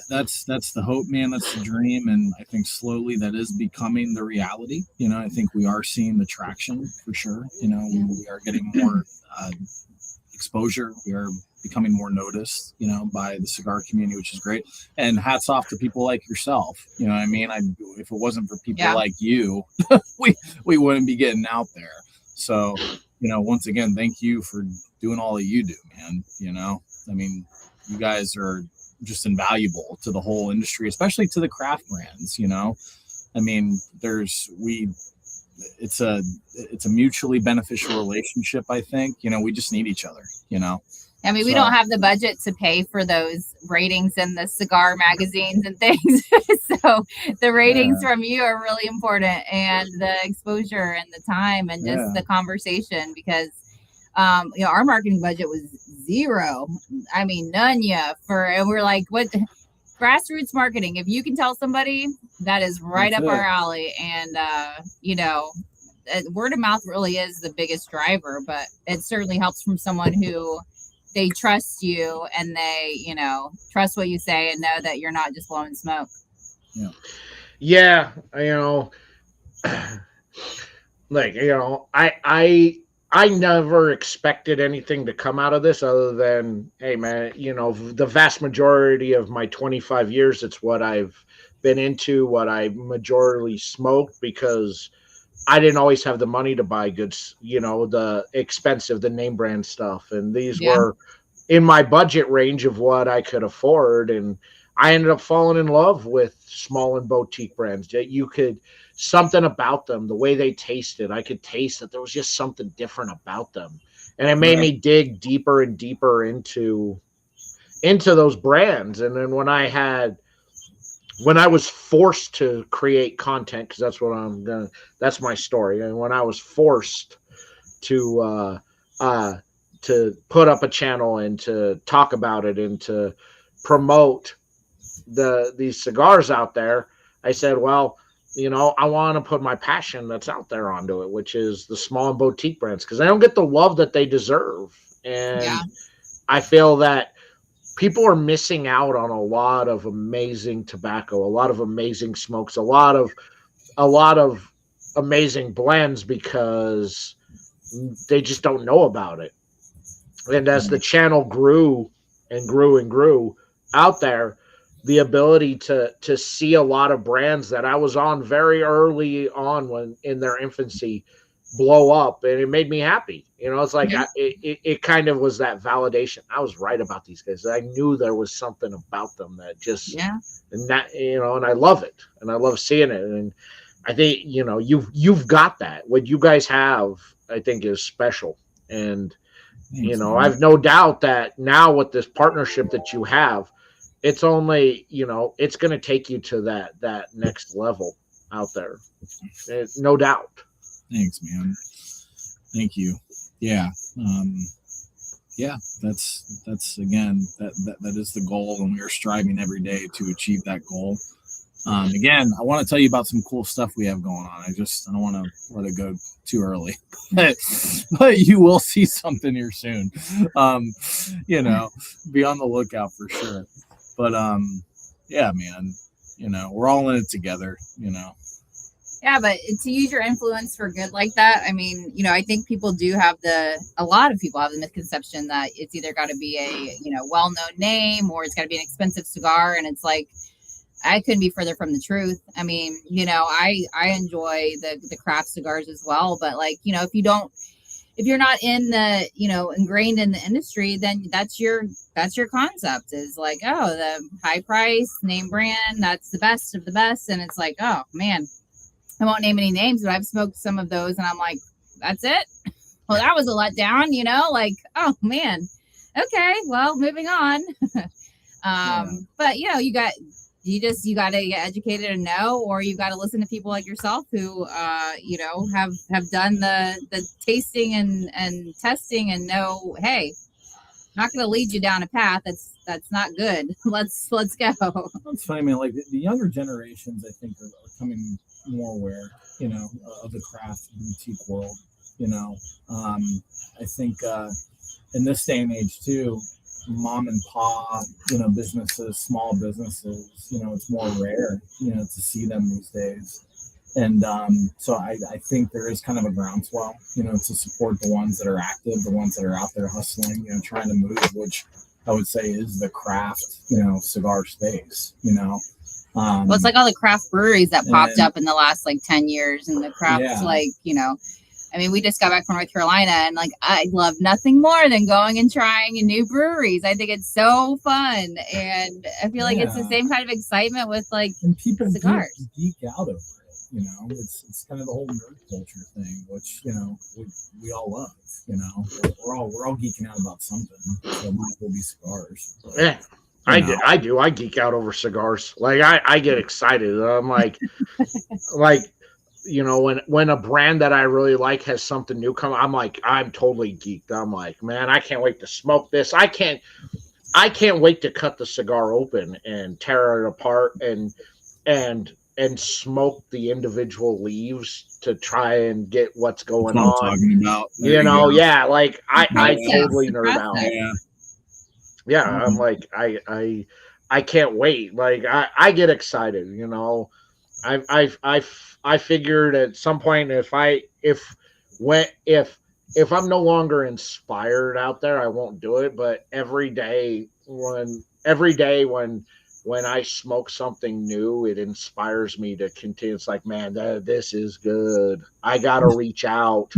That's the hope, man. That's the dream, and I think slowly that is becoming the reality. I think we are seeing the traction for sure. We are getting more exposure. We are becoming more noticed, by the cigar community, which is great. And hats off to people like yourself. What I mean? If it wasn't for people like you, we wouldn't be getting out there. So, once again, thank you for doing all that you do, man. I mean, you guys are just invaluable to the whole industry, especially to the craft brands. I mean, it's a mutually beneficial relationship. I think, we just need each other, I mean, we don't have the budget to pay for those ratings in the cigar magazines and things. So the ratings from you are really important, and the exposure and the time and just the conversation, because our marketing budget was zero. I mean, none. And we're like, what? Grassroots marketing. If you can tell somebody, that is right up our alley. And, word of mouth really is the biggest driver, but it certainly helps from someone who they trust you, and they, trust what you say and know that you're not just blowing smoke. Yeah. I never expected anything to come out of this other than, hey, man, the vast majority of my 25 years, it's what I've been into, what I majorly smoked, because I didn't always have the money to buy goods, the expensive, the name brand stuff. And these were in my budget range of what I could afford. And I ended up falling in love with small and boutique brands that something about them, the way they tasted, I could taste that there was just something different about them. And it made me dig deeper and deeper into those brands. And then when I was forced to create content, because that's my story. And when I was forced to put up a channel and to talk about it and to promote these cigars out there, I said, well, you know, I want to put my passion that's out there onto it, which is the small and boutique brands, because they don't get the love that they deserve. And I feel that people are missing out on a lot of amazing tobacco, a lot of amazing smokes, a lot of amazing blends, because they just don't know about it. And as the channel grew and grew and grew out there, the ability to see a lot of brands that I was on very early on, when in their infancy, blow up, and it made me happy. You know, it's like it kind of was that validation. I was right about these guys. I knew there was something about them that just and that, you know, and I love it, and I love seeing it. And I think, you know, you've got that. What you guys have, I think, is special. And you know, I've no doubt that now with this partnership that you have, it's only, you know, it's going to take you to that next level out there. No doubt. Thanks, man. Thank you. Yeah. That's again, that is the goal, and we are striving every day to achieve that goal. Again, I want to tell you about some cool stuff we have going on. I don't want to let it go too early, but you will see something here soon. You know, be on the lookout for sure. But yeah, man, you know, we're all in it together, you know. Yeah, but to use your influence for good like that, I mean, you know, I think people do have a lot of people have the misconception that it's either got to be a, you know, well-known name, or it's got to be an expensive cigar. And it's like, I couldn't be further from the truth. I mean, you know, I enjoy the craft cigars as well, but like, you know, if you're not in the, you know, ingrained in the industry, then that's your concept, is like, oh, the high price name brand, that's the best of the best. And it's like, oh man, I won't name any names, but I've smoked some of those and I'm like, that's it. Well, that was a letdown, you know, like, oh man, okay, well, moving on. But you know, you got to get educated and know, or you got to listen to people like yourself who, you know, have done the tasting and testing and know, hey, I'm not going to lead you down a path that's not good. Let's go. It's funny, man. Like the younger generations, I think, are becoming more aware, you know, of the craft boutique world. You know, I think in this day and age too, mom and pop, you know, businesses, small businesses, you know, it's more rare, you know, to see them these days. And so I think there is kind of a groundswell, you know, to support the ones that are active, the ones that are out there hustling, you know, trying to move, which I would say is the craft, you know, cigar space, you know. Well, it's like all the craft breweries that popped up in the last like 10 years, and the craft, like, you know, I mean, we just got back from North Carolina, and like, I love nothing more than going and trying new breweries. I think it's so fun, and I feel like it's the same kind of excitement with like cigars. Geek out over it, you know. It's kind of the whole nerd culture thing, which, you know, we all love. You know, we're all geeking out about something. So it might as well be cigars. Yeah. I do. I geek out over cigars. Like I get excited. I'm like, you know, when a brand that I really like has something new come, I'm totally geeked. I'm like, man, I can't wait to smoke this. I can't wait to cut the cigar open and tear it apart and smoke the individual leaves to try and get what's going on. Talking about, you know, yeah, like I totally nerd out. Yeah, I'm like, I can't wait. Like I get excited, you know. I figured at some point if I'm no longer inspired out there, I won't do it. But every day when I smoke something new, it inspires me to continue. It's like, man, this is good. I gotta reach out.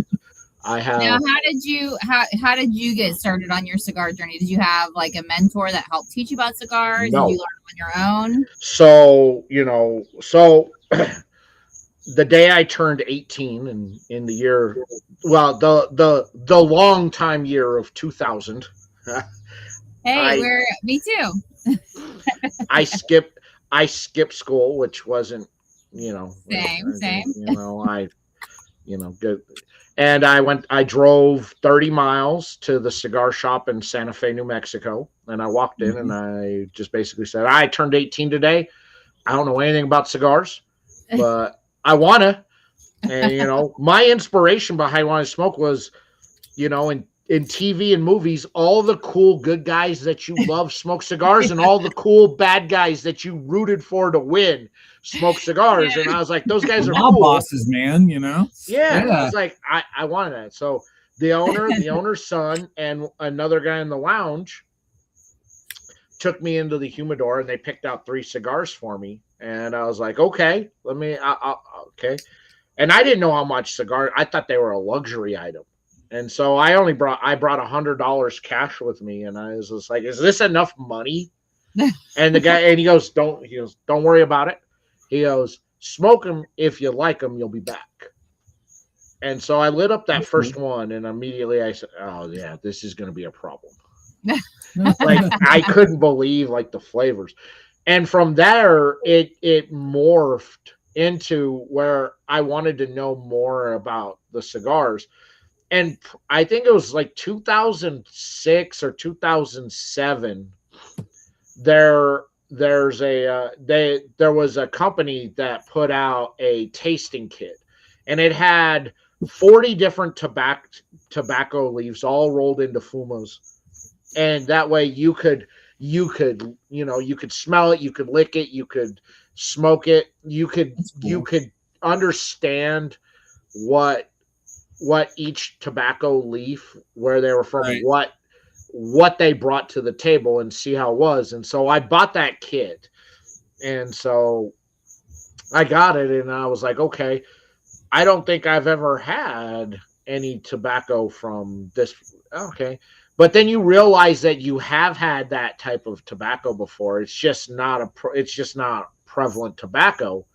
Now, how did you get started on your cigar journey? Did you have like a mentor that helped teach you about cigars? No. Did you learn on your own? So, you know, the day I turned 18 and in the year, well, the long time year of 2000. Me too. I skipped school, which wasn't, you know, same. You know, good. And I drove 30 miles to the cigar shop in Santa Fe, New Mexico. And I walked in and I just basically said, I turned 18 today. I don't know anything about cigars, but I want to. And, my inspiration behind wanting to smoke was, in TV and movies, all the cool good guys that you love smoke cigars and all the cool bad guys that you rooted for to win smoke cigars. And I was like, those guys are mob cool. bosses, man, Yeah. I was like, I wanted that. So the owner's son and another guy in the lounge took me into the humidor and they picked out 3 cigars for me. And I was like, okay, okay. And I didn't know how much cigar. I thought they were a luxury item. And so I brought $100 cash with me, and I was just like, "Is this enough money?" And the guy, he goes, "Don't worry about it." He goes, "Smoke them. If you like them, you'll be back." And so I lit up that first one, and immediately I said, "Oh yeah, this is going to be a problem." Like I couldn't believe the flavors, and from there it morphed into where I wanted to know more about the cigars. And I think it was 2006 or 2007. There was a company that put out a tasting kit, and it had 40 different tobacco leaves all rolled into fumos, and that way you could smell it, you could lick it, you could smoke it, you could understand what each tobacco leaf, where they were from, right, what they brought to the table, and see how it was. And so I bought that kit, and so I got it, and I was like, okay, I don't think I've ever had any tobacco from this. Okay. But then you realize that you have had that type of tobacco before. It's just not prevalent tobacco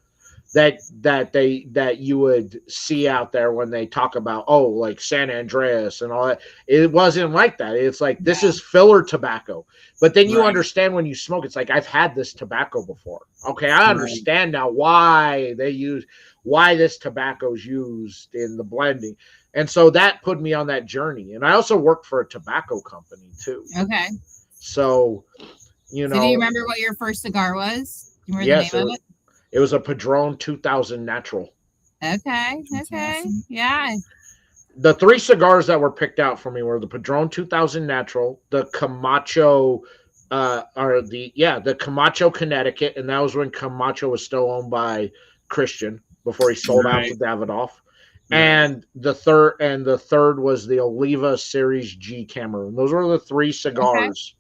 that you would see out there when they talk about, like San Andreas and all that. It wasn't like that. It's like, this is filler tobacco. But then you understand when you smoke, it's like, I've had this tobacco before. Okay, I understand now why this tobacco is used in the blending. And so that put me on that journey. And I also worked for a tobacco company too. Okay. So, do you remember what your first cigar was? Do you remember the name of it? It was a Padron 2000 Natural. Okay. Awesome. Yeah. The 3 cigars that were picked out for me were the Padron 2000 Natural, the Camacho, the Camacho Connecticut, and that was when Camacho was still owned by Christian before he sold out to Davidoff. And the third was the Oliva Series G Cameroon. Those were the 3 cigars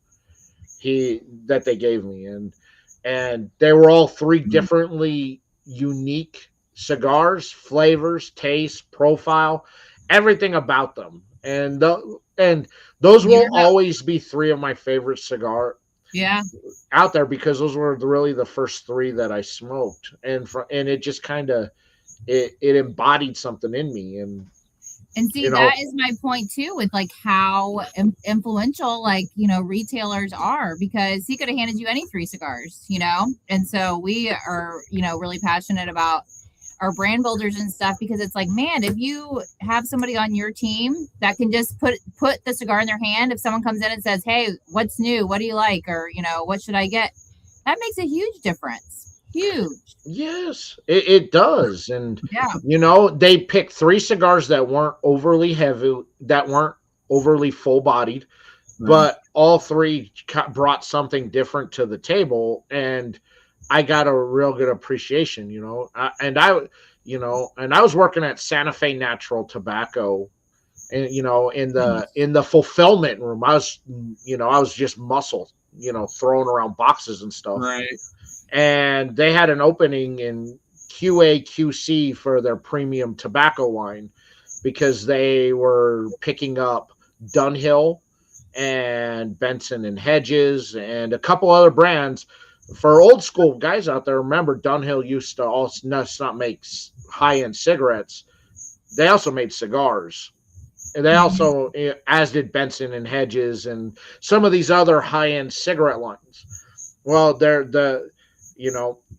that they gave me, and they were all 3 differently unique cigars, flavors, taste, profile, everything about them. And those will always be 3 of my favorite cigar out there, because those were really the first 3 that I smoked, and it just kind of it embodied something in me. And see, that is my point too, with how influential retailers are, because he could have handed you any 3 cigars, and so we are really passionate about our brand builders and stuff, because it's like, man, if you have somebody on your team that can just put the cigar in their hand, if someone comes in and says, hey, what's new, what do you like, or what should I get, that makes a huge difference. Huge. Yes, it does. And they picked 3 cigars that weren't overly heavy, that weren't overly full bodied, but all 3 brought something different to the table, and I got a real good appreciation. And I was working at Santa Fe Natural Tobacco, and in the fulfillment room. I was just muscle, throwing around boxes and stuff. Right. And they had an opening in QA QC for their premium tobacco line, because they were picking up Dunhill and Benson and Hedges and a couple other brands. For old school guys out there, remember Dunhill used to also not make high-end cigarettes. They also made cigars. And they also, as did Benson and Hedges and some of these other high-end cigarette lines. Well,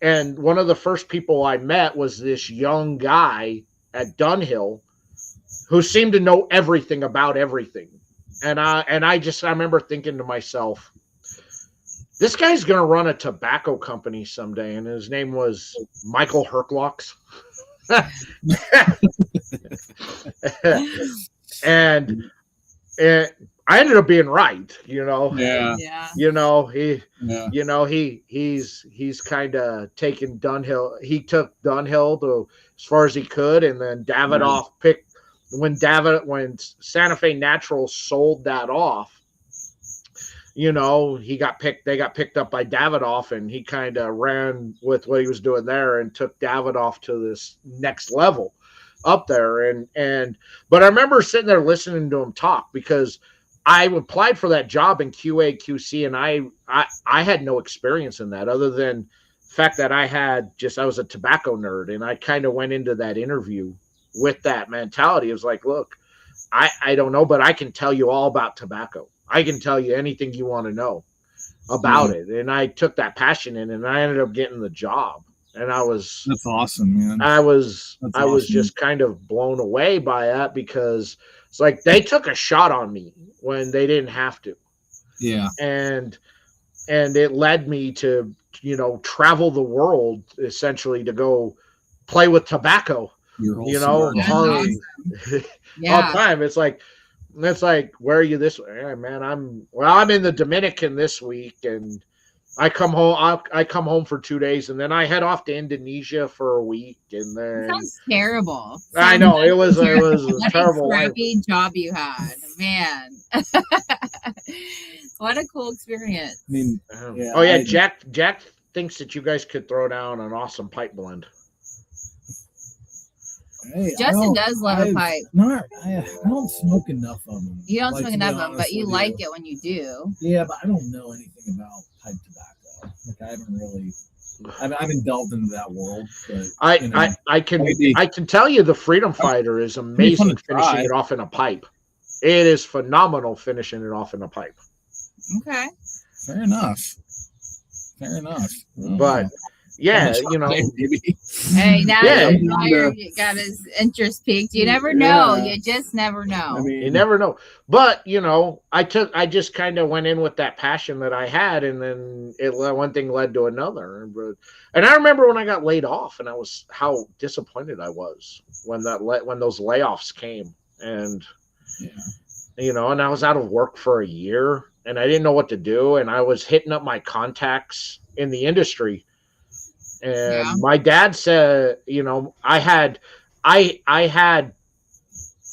and one of the first people I met was this young guy at Dunhill who seemed to know everything about everything. And I remember thinking to myself, this guy's going to run a tobacco company someday. And his name was Michael Herklocks. and I ended up being right, Yeah. He's kind of taken Dunhill. He took Dunhill to as far as he could, and then Davidoff picked when Santa Fe Natural sold that off. They got picked up by Davidoff, and he kind of ran with what he was doing there and took Davidoff to this next level up there. But I remember sitting there listening to him talk, because I applied for that job in QA QC, and I had no experience in that other than the fact that I was a tobacco nerd, and I kind of went into that interview with that mentality. It was like, look, I don't know, but I can tell you all about tobacco. I can tell you anything you want to know about it. And I took that passion in, and I ended up getting the job. And that's awesome, man. I was just kind of blown away by that, because it's like they took a shot on me when they didn't have to. Yeah. And it led me to, travel the world essentially to go play with tobacco, all the time. It's like, where are you this way? Yeah, man, I'm in the Dominican this week, and I come home for 2 days, and then I head off to Indonesia for a week, and then sounds terrible. I know it was a terrible, crappy job you had, man. What a cool experience. I mean, Jack thinks that you guys could throw down an awesome pipe blend. Hey, Justin does love a pipe. I don't smoke enough of them. You don't smoke enough of them, but you like it when you do. Yeah, but I don't know anything about pipe tobacco. Like, I haven't really. I haven't delved into that world. But, I can tell you the Freedom Fighter is amazing finishing it off in a pipe. It is phenomenal finishing it off in a pipe. Okay. Fair enough. But hey, now you got his interest peaked. You never know. You just never know. You never know. But I just kind of went in with that passion that I had, and then one thing led to another. And I remember when I got laid off, and how disappointed I was when those layoffs came, and and I was out of work for a year, and I didn't know what to do, and I was hitting up my contacts in the industry. And my dad said, I had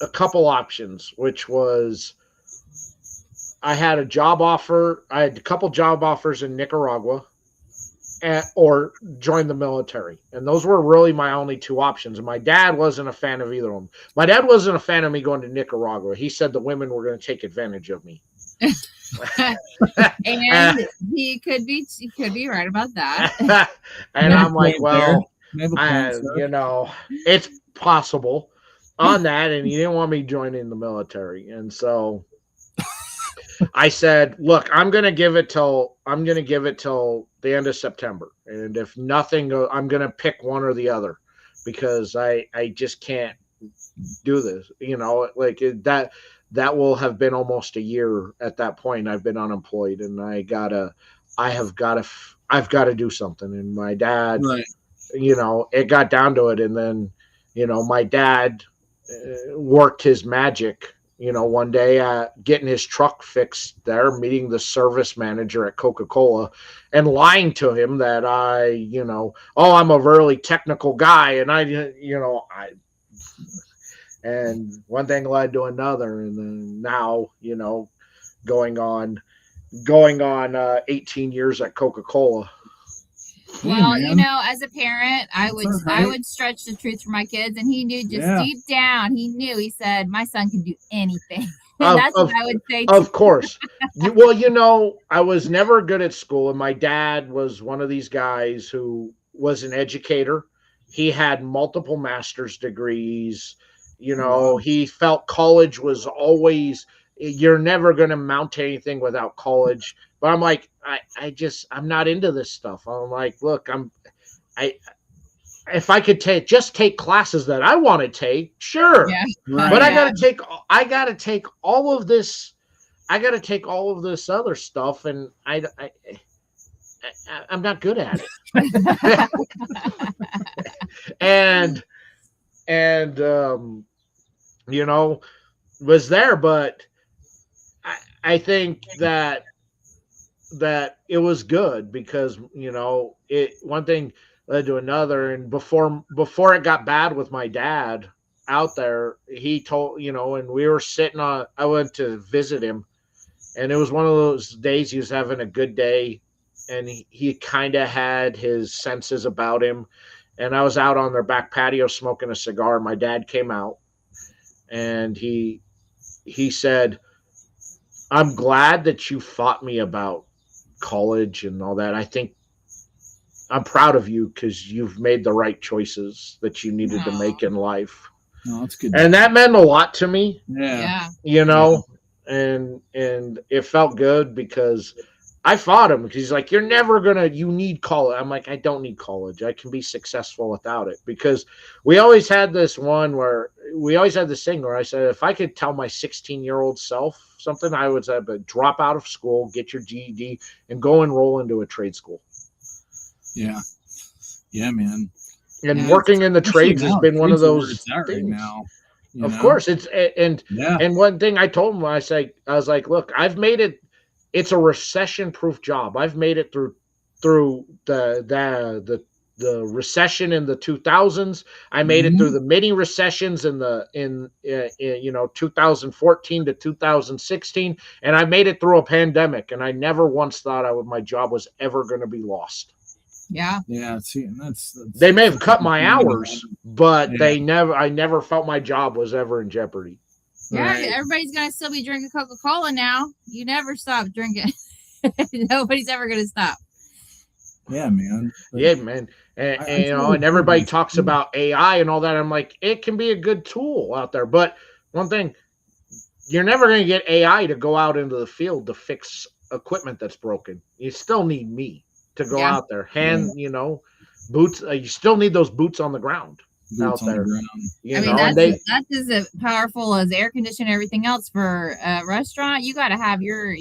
a couple options, which was I had a job offer. I had a couple job offers in Nicaragua or join the military. And those were really my only two options. And my dad wasn't a fan of either of them. My dad wasn't a fan of me going to Nicaragua. He said the women were going to take advantage of me. And he could be right about that. And I'm like, well, it's possible on that. And he didn't want me joining the military. And so I said, look, I'm going to give it till the end of September. And if nothing, I'm going to pick one or the other, because I just can't do this, that will have been almost a year at that point. I've been unemployed, and I've got to do something. And my dad, it got down to it. And then, my dad worked his magic, one day getting his truck fixed there, meeting the service manager at Coca-Cola and lying to him that I'm a really technical guy. And and one thing led to another, and then now, going on 18 years at Coca-Cola. Well, as a parent, I would stretch the truth for my kids, and he knew deep down, he said, my son can do anything. That's what I would say. Of course. Well, I was never good at school, and my dad was one of these guys who was an educator. He had multiple master's degrees. He felt college was always, you're never going to mount to anything without college. But I'm like, I'm not into this stuff. I'm like, look, I if I could take classes that I want to take, sure. Yeah. Right. But I gotta take all of this. I gotta take all of this other stuff, and I'm not good at it. and you know, was there, but I think that it was good because, you know, one thing led to another, and before it got bad with my dad out there, he told, you know, and we were sitting on, I went to visit him, and it was one of those days he was having a good day, and he kind of had his senses about him, and I was out on their back patio smoking a cigar. My dad came out, and he said, "I'm glad that you fought me about college and all that. I think I'm proud of you because you've made the right choices that you needed to make in life." No, that's good. And that meant a lot to me. Yeah. You know, and it felt good because I fought him, because he's like, you need college. I'm like, I don't need college. I can be successful without it. Because we always had this thing where I said, if I could tell my 16-year-old self something, I would say, but drop out of school, get your GED, and go enroll into a trade school. Yeah. Yeah, man. And working in the trades has been one of those things. Right now. Of course, and one thing I told him, I was like, look, I've made it. It's a recession-proof job. I've made it through the recession in the 2000s. I made it through the mini recessions in 2014 to 2016, and I made it through a pandemic. And I never once thought my job was ever going to be lost. Yeah. Yeah. See, and that's they may have cut my hours, but I never felt my job was ever in jeopardy. Yeah, Right. Everybody's gonna still be drinking Coca-Cola now. You never stop drinking. Nobody's ever gonna stop. Yeah, man. Yeah, man. And everybody talks about AI and all that. I'm like, it can be a good tool out there, but one thing, you're never going to get AI to go out into the field to fix equipment that's broken. You still need me to go out there, boots. You still need those boots on the ground. Out there. That's as powerful as air conditioning and everything else. For a restaurant, you gotta have your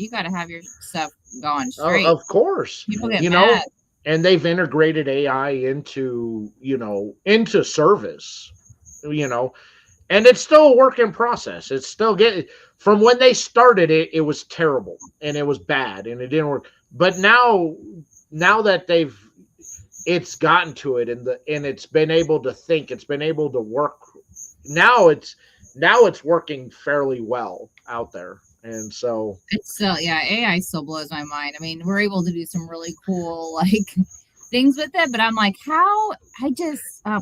stuff going straight. Of course. People get mad. And they've integrated AI into service, and it's still a work in process. It's still from when they started it was terrible and it was bad and it didn't work. But now that it's gotten to it and it's been able to think, it's been able to work. Now it's working fairly well out there. And so it's still, AI still blows my mind. I mean, we're able to do some really cool things with it, but I'm like, how? I don't know.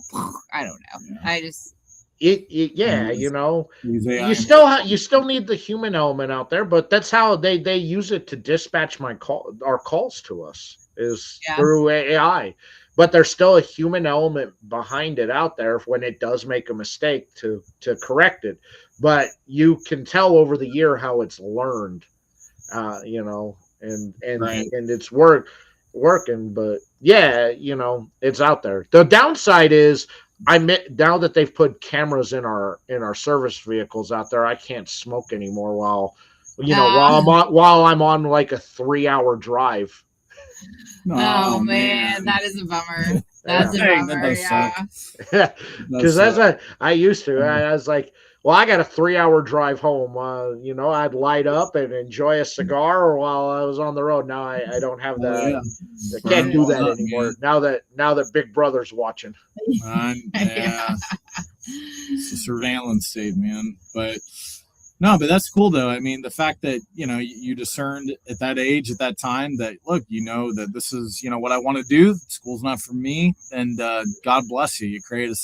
You still need the human element out there, but that's how they use it to dispatch our calls to us is through AI. But there's still a human element behind it out there when it does make a mistake to correct it. But you can tell over the year how it's learned, and it's working. But it's out there. The downside is now that they've put cameras in our service vehicles out there, I can't smoke anymore while I'm on like a 3-hour drive. Oh man, that is a bummer. That's a bummer. Yeah, because I used to. I was like, well, I got a 3-hour drive home. I'd light up and enjoy a cigar while I was on the road. Now I don't have that. I can't do that anymore. Now that Big Brother's watching. Yeah, it's a surveillance state, man. But that's cool though. I mean, the fact that you discerned at that age, at that time, that look, that this is what I want to do. School's not for me, and God bless you. You created a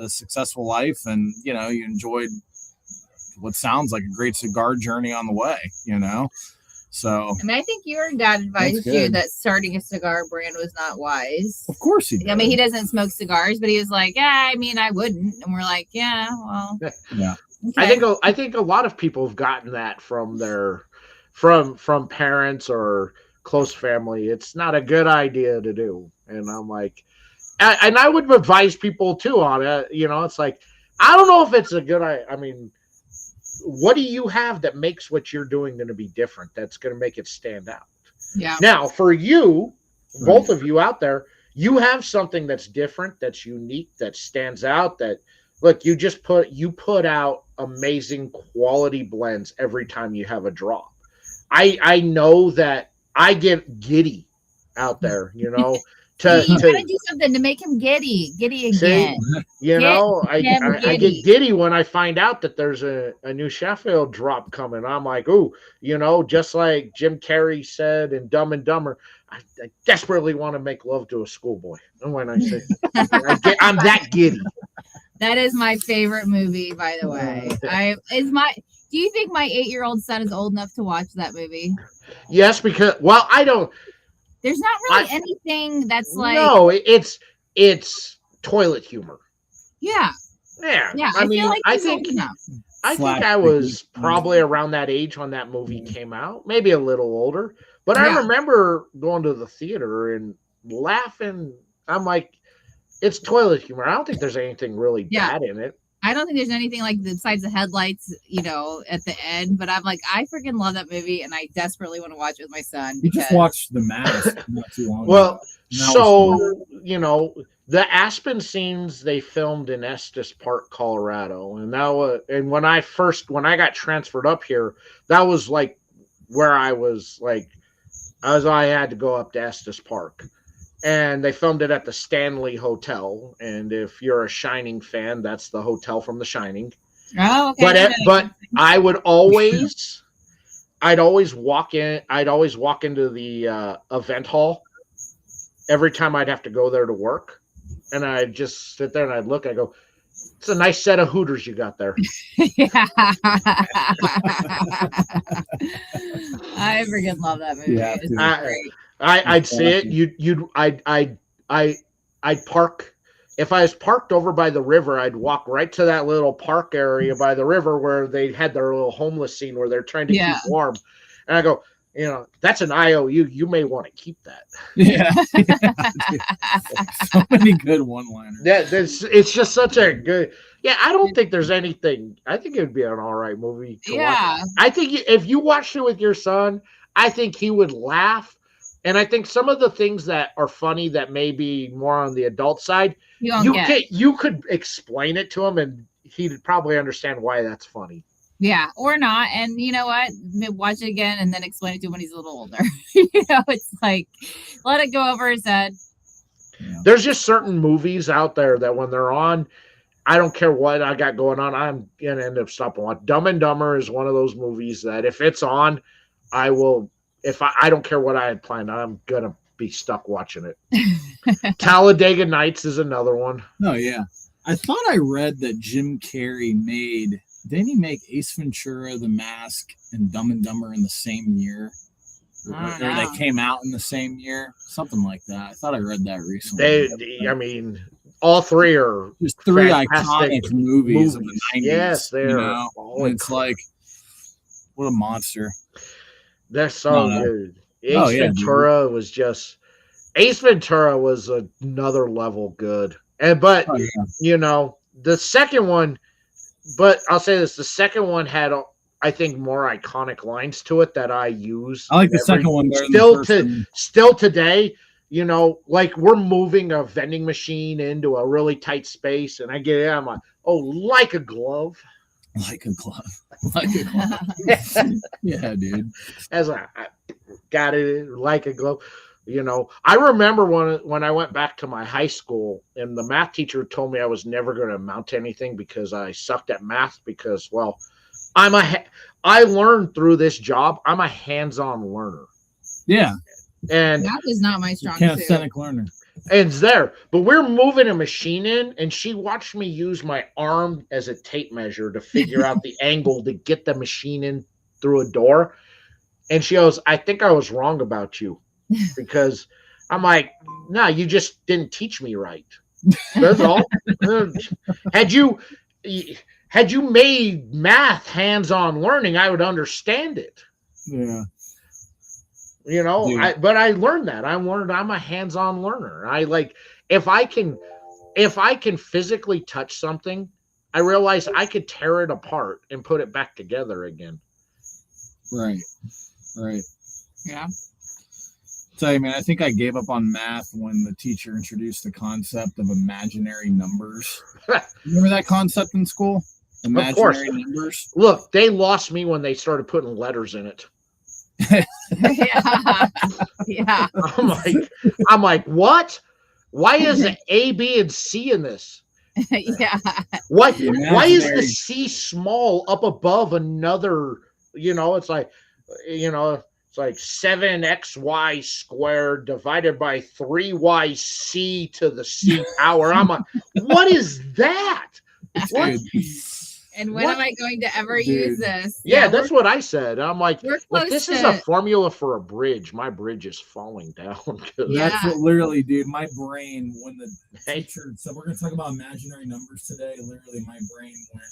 successful life, and you enjoyed what sounds like a great cigar journey on the way. So. I think your dad advised you that starting a cigar brand was not wise. Of course he did. I mean, he doesn't smoke cigars, but he was like, I wouldn't, and we're like, well, yeah. Okay. I think a lot of people have gotten that from from parents or close family. It's not a good idea to do. And I'm like, and I would advise people too on it. You know, it's like, I don't know if it's a good, I mean, what do you have that makes what you're doing going to be different? That's going to make it stand out. Yeah. Now, for you, both of you out there, you have something that's different, that's unique, that stands out. That look, you put out amazing quality blends every time you have a drop. I know that I get giddy out there, you know. You gotta do something to make him giddy again. You know, I get giddy when I find out that there's a new Chaffiot drop coming. I'm like, ooh, you know, just like Jim Carrey said in Dumb and Dumber, I desperately want to make love to a schoolboy. And when I say, I'm that giddy. That is my favorite movie, by the way. Do you think my 8-year-old son is old enough to watch that movie? Yes, because I don't. There's not really anything that's like. No, it's toilet humor. Yeah. I mean, like I think I was probably around that age when that movie came out, maybe a little older. But I remember going to the theater and laughing. I'm like, it's toilet humor. I don't think there's anything really bad in it. I don't think there's anything like besides the headlights, you know, at the end. But I'm like, I freaking love that movie, and I desperately want to watch it with my son. You just watched The Mask not too long ago. Well, so you know, the Aspen scenes they filmed in Estes Park, Colorado, and that was, and when I got transferred up here, that was like where I had to go up to Estes Park. And they filmed it at the Stanley Hotel. And if you're a Shining fan, that's the hotel from The Shining. Oh, okay. But I'd always walk into the event hall every time I'd have to go there to work. And I'd just sit there and I'd look, I go, it's a nice set of Hooters you got there. I freaking love that movie. Yeah, it's great. I'd see it. I'd park. If I was parked over by the river, I'd walk right to that little park area by the river where they had their little homeless scene where they're trying to keep warm. And I go, you know, that's an IOU. You may want to keep that. Yeah. So many good one-liners. Yeah, it's just such a good. Yeah, I don't think there's anything. I think it would be an all right movie. Yeah. Watch. I think if you watched it with your son, I think he would laugh. And I think some of the things that are funny that may be more on the adult side, you could explain it to him and he'd probably understand why that's funny. Yeah, or not. And you know what? Watch it again and then explain it to him when he's a little older. You know, it's like, let it go over his head. Yeah. There's just certain movies out there that when they're on, I don't care what I got going on, I'm going to end up stopping watching. Dumb and Dumber is one of those movies that if it's on, I will. If I don't care what I had planned, I'm going to be stuck watching it. Talladega Nights is another one. Oh, yeah. I thought I read that Jim Carrey didn't he make Ace Ventura, The Mask, and Dumb and Dumber in the same year? Or they came out in the same year? Something like that. I thought I read that recently. I mean, all three are just three iconic movies of the 90s. Yes, they're. You know? It's like, what a monster. They're so good. Ace Ventura was just. Ace Ventura was another level good. But you know, the second one, but I'll say this, the second one had, I think, more iconic lines to it that I use. I like the second one better than the first one. Still today, you know, like we're moving a vending machine into a really tight space, and I get it, I'm like, oh, like a glove. Like a glove. Like a glove. Yeah, dude. As I got it like a glove. You know, I remember when I went back to my high school and the math teacher told me I was never going to amount to anything because I sucked at math because, well, I learned through this job. I'm a hands-on learner. Yeah. And math is not my strong suit. Kinesthetic learner. And it's there. But we're moving a machine in and she watched me use my arm as a tape measure to figure out the angle to get the machine in through a door. And she goes, I think I was wrong about you. Because I'm like, no, you just didn't teach me right. That's all. Had you made math hands-on learning, I would understand it. Yeah. You know, but I learned that. I'm a hands-on learner. if I can physically touch something, I realize I could tear it apart and put it back together again. Right. Yeah. Tell you, man, I think I gave up on math when the teacher introduced the concept of imaginary numbers. Remember that concept in school? Imaginary numbers. Look, they lost me when they started putting letters in it. Yeah. I'm like, what? Why is it A, B, and C in this? Yeah. Why is the C small up above another? It's like, it's like 7xy squared divided by 3yc to the C power. I'm like, what is that? What? And when am I going to ever use this? Yeah, that's what I said. I'm like, this is a to... formula for a bridge. My bridge is falling down. That's what literally, dude, my brain, when the teacher said, we're going to talk about imaginary numbers today, literally my brain went,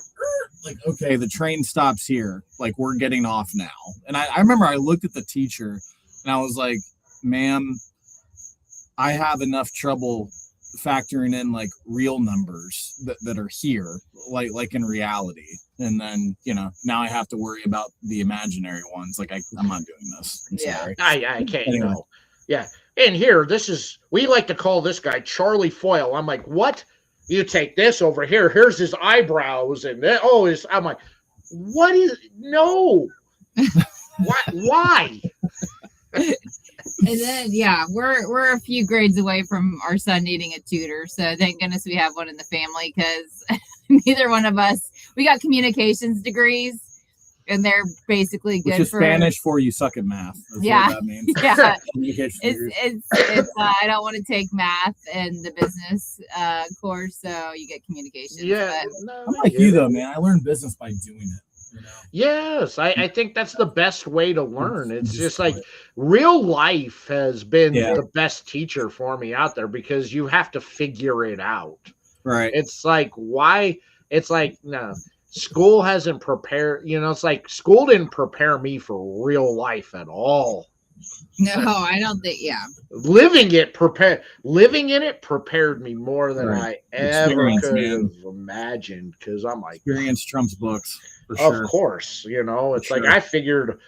like, okay, the train stops here. Like, we're getting off now. And I remember I looked at the teacher and I was like, ma'am, I have enough trouble factoring in like real numbers that are here, like in reality, and then now I have to worry about the imaginary ones. Like I'm not doing this. I'm sorry. I can't. Anyway. Yeah, and here we like to call this guy Charlie Foyle. I'm like, what? You take this over here. Here's his eyebrows, and I'm like, what is no? Why? And then we're a few grades away from our son needing a tutor, so thank goodness we have one in the family, because neither one of us, we got communications degrees and they're basically good. Which is Spanish for you suck at math. That's what that means. Yeah. it's I don't want to take math and the business course, so you get communications. Yeah, I'm like you though, man. I learned business by doing it. Yes, I think that's the best way to learn. It's just like real life has been the best teacher for me out there, because you have to figure it out. Right. It's like, why? It's like, no, school hasn't prepared, it's like school didn't prepare me for real life at all. No, I don't think, Living in it prepared me more than I ever could have imagined, because I'm like, experience trumps books. Of course, it's like I figured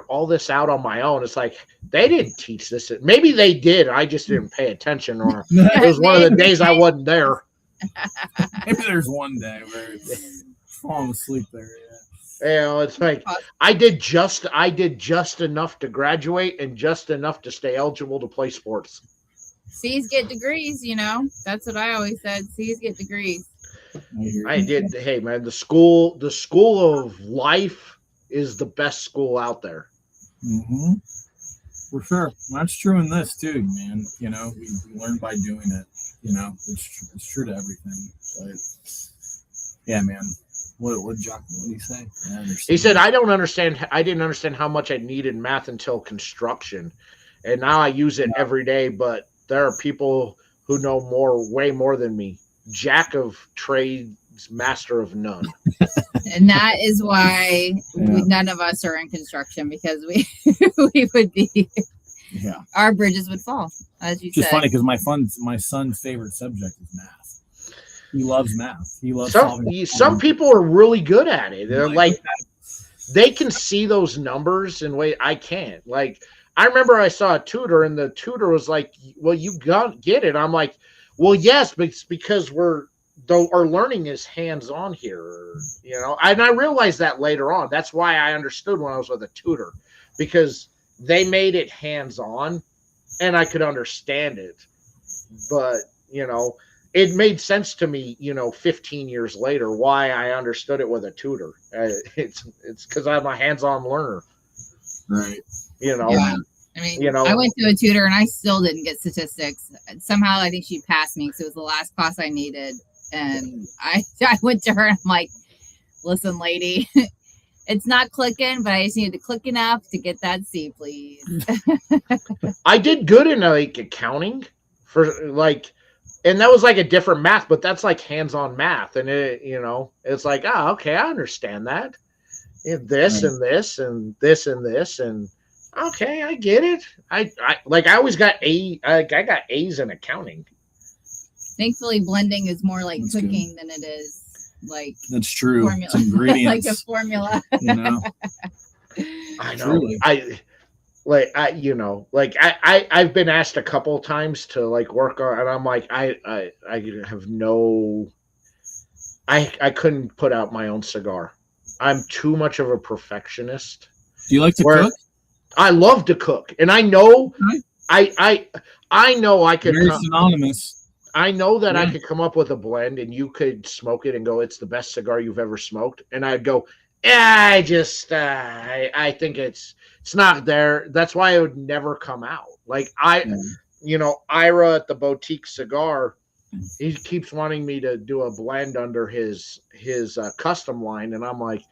all this out on my own. It's like they didn't teach this. Maybe they did. I just didn't pay attention, or it was one of the days I wasn't there. Maybe there's one day where it's falling asleep there. It's like I did just enough to graduate and just enough to stay eligible to play sports. C's get degrees, That's what I always said. C's get degrees. I did. Hey, man, the school of life is the best school out there. Mm-hmm. For sure. That's true in this too, man. We learn by doing it. It's true to everything. But yeah, man. What did he say? He said, I didn't understand how much I needed math until construction, and now I use it every day. But there are people who know way more than me. Jack of trades, master of none. And that is why none of us are in construction, because we would be, our bridges would fall, as you said. It's funny because my son's favorite subject is math. He loves math. He loves some people are really good at it. They're like they can see those numbers in way I can't. Like, I remember I saw a tutor, and the tutor was like, well, you get it. I'm like, well, yes, but it's because our learning is hands-on here, and I realized that later on. That's why I understood when I was with a tutor, because they made it hands-on and I could understand it. But, it made sense to me, 15 years later, why I understood it with a tutor. It's because I'm a hands-on learner. Right. Yeah. I mean, I went to a tutor and I still didn't get statistics. Somehow I think she passed me because it was the last class I needed. And I went to her and I'm like, listen, lady, it's not clicking, but I just needed to click enough to get that C, please. I did good in accounting for and that was like a different math, but that's like hands-on math. And it's like, okay, I understand that. This and this and this and this. And Okay, I get it. I always got I got A's in accounting. Thankfully, blending is more like That's cooking than it is like That's true. formula. It's ingredients. Like a formula. You know. I know. Truly. I've been asked a couple times to like work on, and I'm like, I have no. I couldn't put out my own cigar. I'm too much of a perfectionist. Do you like to cook? I love to cook, and I know Okay. I know I could. Very synonymous. I know that I Yeah. could come up with a blend, and you could smoke it and go, "It's the best cigar you've ever smoked," and I'd go, "Yeah, I think it's not there." That's why it would never come out. Like Ira at the Boutique Cigar, he keeps wanting me to do a blend under his custom line, and I'm like,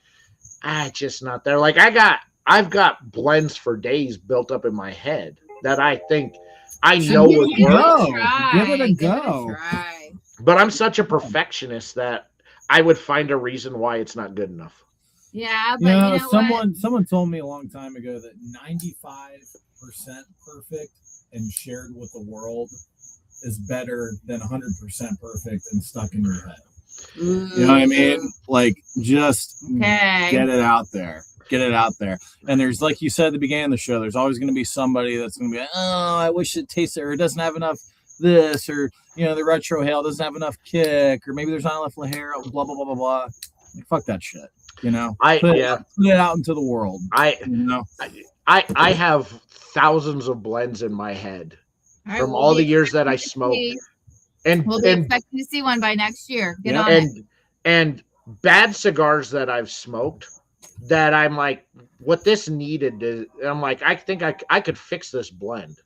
it's just not there. Like I've got blends for days built up in my head that I think I know would work, Give it a go. but I'm such a perfectionist that I would find a reason why it's not good enough. Yeah, but you know someone told me a long time ago that 95% perfect and shared with the world is better than 100% perfect and stuck in your head. Ooh. You know what I mean? Like, just Okay. get it out there. Get it out there. And there's, like you said at the beginning of the show, there's always going to be somebody that's going to be like, oh, I wish it tasted, or it doesn't have enough this, or, the retro hail doesn't have enough kick, or maybe there's not enough Lahara, blah, blah, blah, blah, blah. Like, fuck that shit. Put it out into the world. I have thousands of blends in my head from we'll all the years that I smoked. And we'll be expecting to see one by next year. Get on it. And bad cigars that I've smoked that I'm like, what this needed to, I'm like, I think I could fix this blend.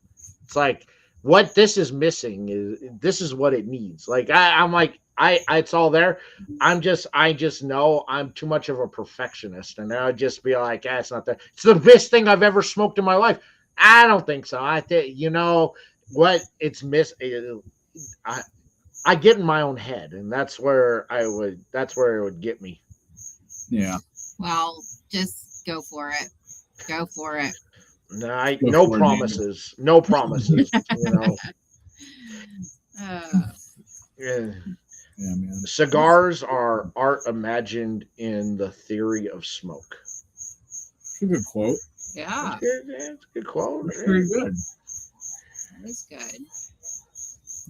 It's like, what this is missing is this is what it needs. Like I'm like, it's all there. I just know I'm too much of a perfectionist, and I'd just be like, it's not there. It's the best thing I've ever smoked in my life. I don't think so. I think what it's missing. I get in my own head, and that's where it would get me. Yeah. Well, just go for it. Go for it. No promises. No promises. Yeah. Yeah, man. Cigars are art imagined in the theory of smoke. It's a good quote. Yeah. It's a good quote. It's pretty good. That is good.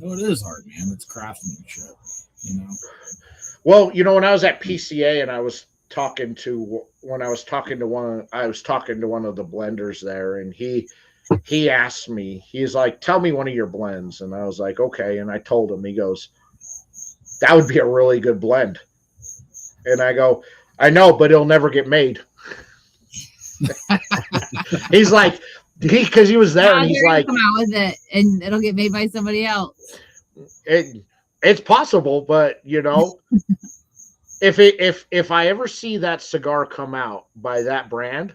No, it is hard, man. It's craftsmanship, Well, when I was at PCA and I was talking to one of the blenders there, and he asked me, he's like, tell me one of your blends. And I was like, okay. And I told him, he goes, that would be a really good blend. And I go, I know, but it'll never get made. He's like, because he was there, and he's like, come out with it, and it'll get made by somebody else. It's possible, but if I ever see that cigar come out by that brand,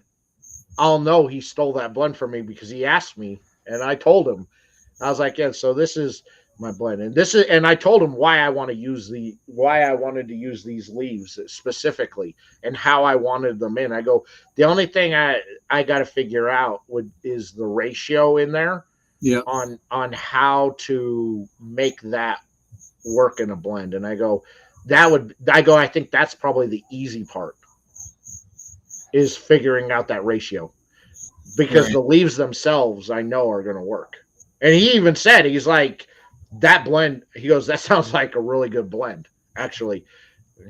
I'll know he stole that blend from me, because he asked me, and I told him. I was like, yeah, so this is my blend, and I told him why I wanted to use these leaves specifically, and how I wanted them in. I go, the only thing I got to figure out is the ratio in there, on how to make that work in a blend. And I go, I think that's probably the easy part, is figuring out that ratio, because the leaves themselves I know are going to work. And he even said, he's like, that blend, he goes, that sounds like a really good blend, actually.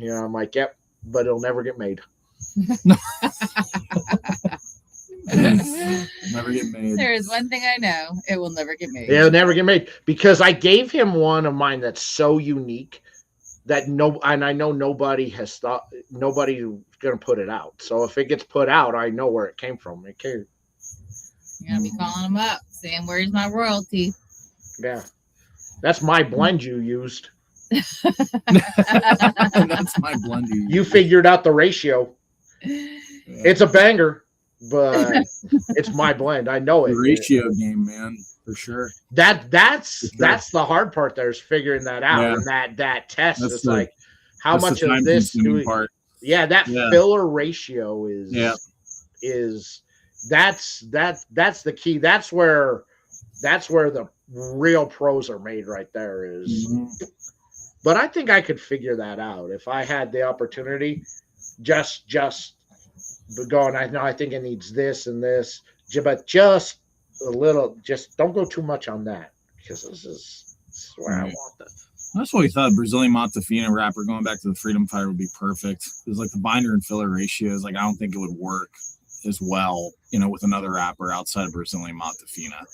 I'm like, yep, but it'll never get made. Never get made. There is one thing I know: it will never get made. It'll never get made, because I gave him one of mine that's so unique that I know nobody's gonna put it out. So if it gets put out, I know where it came from. You're gonna be calling them up, saying, "Where's my royalty?" Yeah, that's my blend you used. That's my blend. You figured out the ratio. It's a banger, but it's my blend. I know it. The ratio game, man, for sure. That's the hard part. There is figuring that out, and that test is like, how much of this do we? Part. Yeah, that filler ratio is That's the key. That's where the real pros are made right there is. Mm-hmm. But I think I could figure that out if I had the opportunity. Just going, I think it needs this and this, but just a little, just don't go too much on that because this is where I want it. That's what we thought. Brazilian Montefina wrapper going back to the Freedom Fighter would be perfect. It's like the binder and filler ratios. Like I don't think it would work as well, with another wrapper outside of Brazilian Montefina.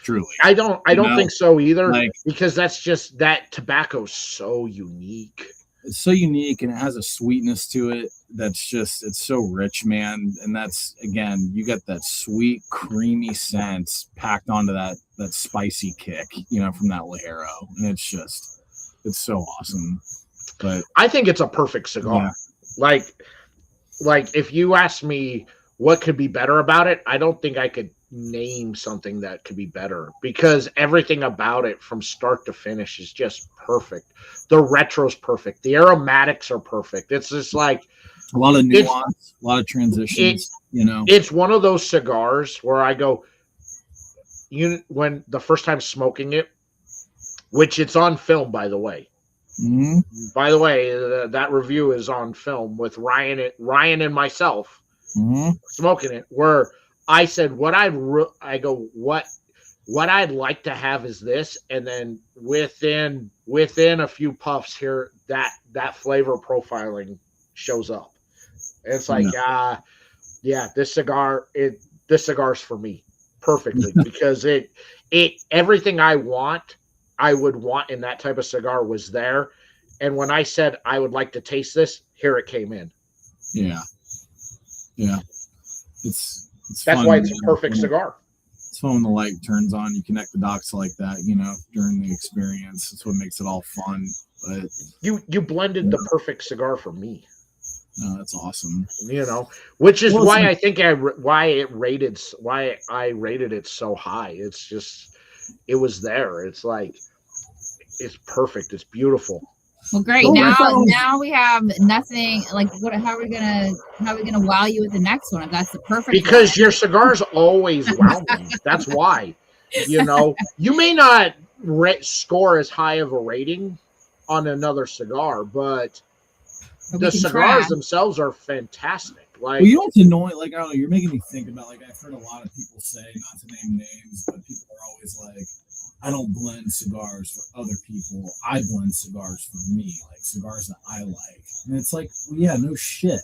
Truly, I don't think so either. Like, because that's just that tobacco's so unique. It's so unique and it has a sweetness to it that's just, it's so rich, man. And that's, again, you got that sweet, creamy scent packed onto that spicy kick, from that Ligero. And it's so awesome. But I think it's a perfect cigar. Yeah. Like if you ask me what could be better about it, I don't think I could name something that could be better because everything about it from start to finish is just perfect. The retro's perfect. The aromatics are perfect. It's just like a lot of nuance, a lot of transitions. It's one of those cigars where I go, when the first time smoking it, which it's on film, by the way. Mm-hmm. By the way, that review is on film with Ryan and myself smoking it. Where I said what I'd like to have is this, and then within a few puffs here, that flavor profiling shows up. It's like, this cigar's for me perfectly because it everything I would want in that type of cigar was there, and when I said I would like to taste this, here it came in. Yeah. It's that's fun, why it's a perfect cigar. It's fun when the light turns on. You connect the dots like that, during the experience. It's what makes it all fun. But you blended the perfect cigar for me. Oh, that's awesome. Which is why I think why I rated it so high. It's just it was there. It's like it's perfect. It's beautiful. Well, great. Now we have nothing. Like, how are we gonna wow you with the next one if that's the perfect? Because your cigars always wow me. That's why. You may not score as high of a rating on another cigar, but the cigars themselves are fantastic. Like, you know what's annoying? Like, I don't know. You're making me think about. Like, I've heard a lot of people say, not to name names, but people are always like, I don't blend cigars for other people. I blend cigars for me, like cigars that I like. And it's like, well, yeah, no shit.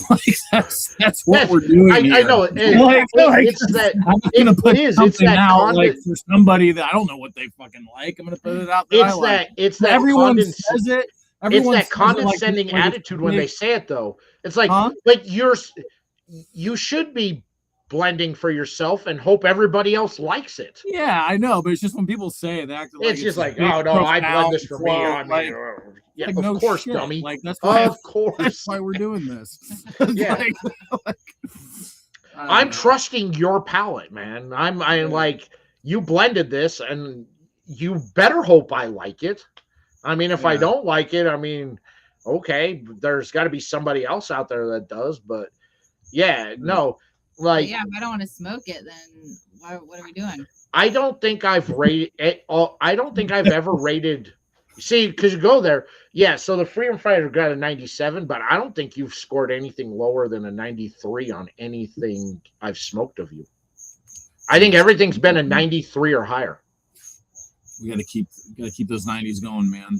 Like that's what we're doing. I know it. It's that I'm gonna put something out like for somebody that I don't know what they fucking like. I'm gonna put it out. It's that everyone says it. It's that condescending attitude when they say it, though. It's like, you should be blending for yourself and hope everybody else likes it. Yeah, I know, but it's just when people say it, they act like it's just like, oh no, I blend this for me. Yeah, like, of course, shit. Dummy. Like that's why, of course, that's why we're doing this. Yeah, I'm trusting your palate, man. I'm like, you blended this, and you better hope I like it. I mean, if I don't like it, I mean, okay, there's got to be somebody else out there that does. But no. Like, if I don't want to smoke it, then what are we doing? I don't think I've rated it. I don't think I've ever rated. See, because you go there, so the Freedom Fighter got a 97, but I don't think you've scored anything lower than a 93 on anything I've smoked of you. I think everything's been a 93 or higher. We got to keep those 90s going, man.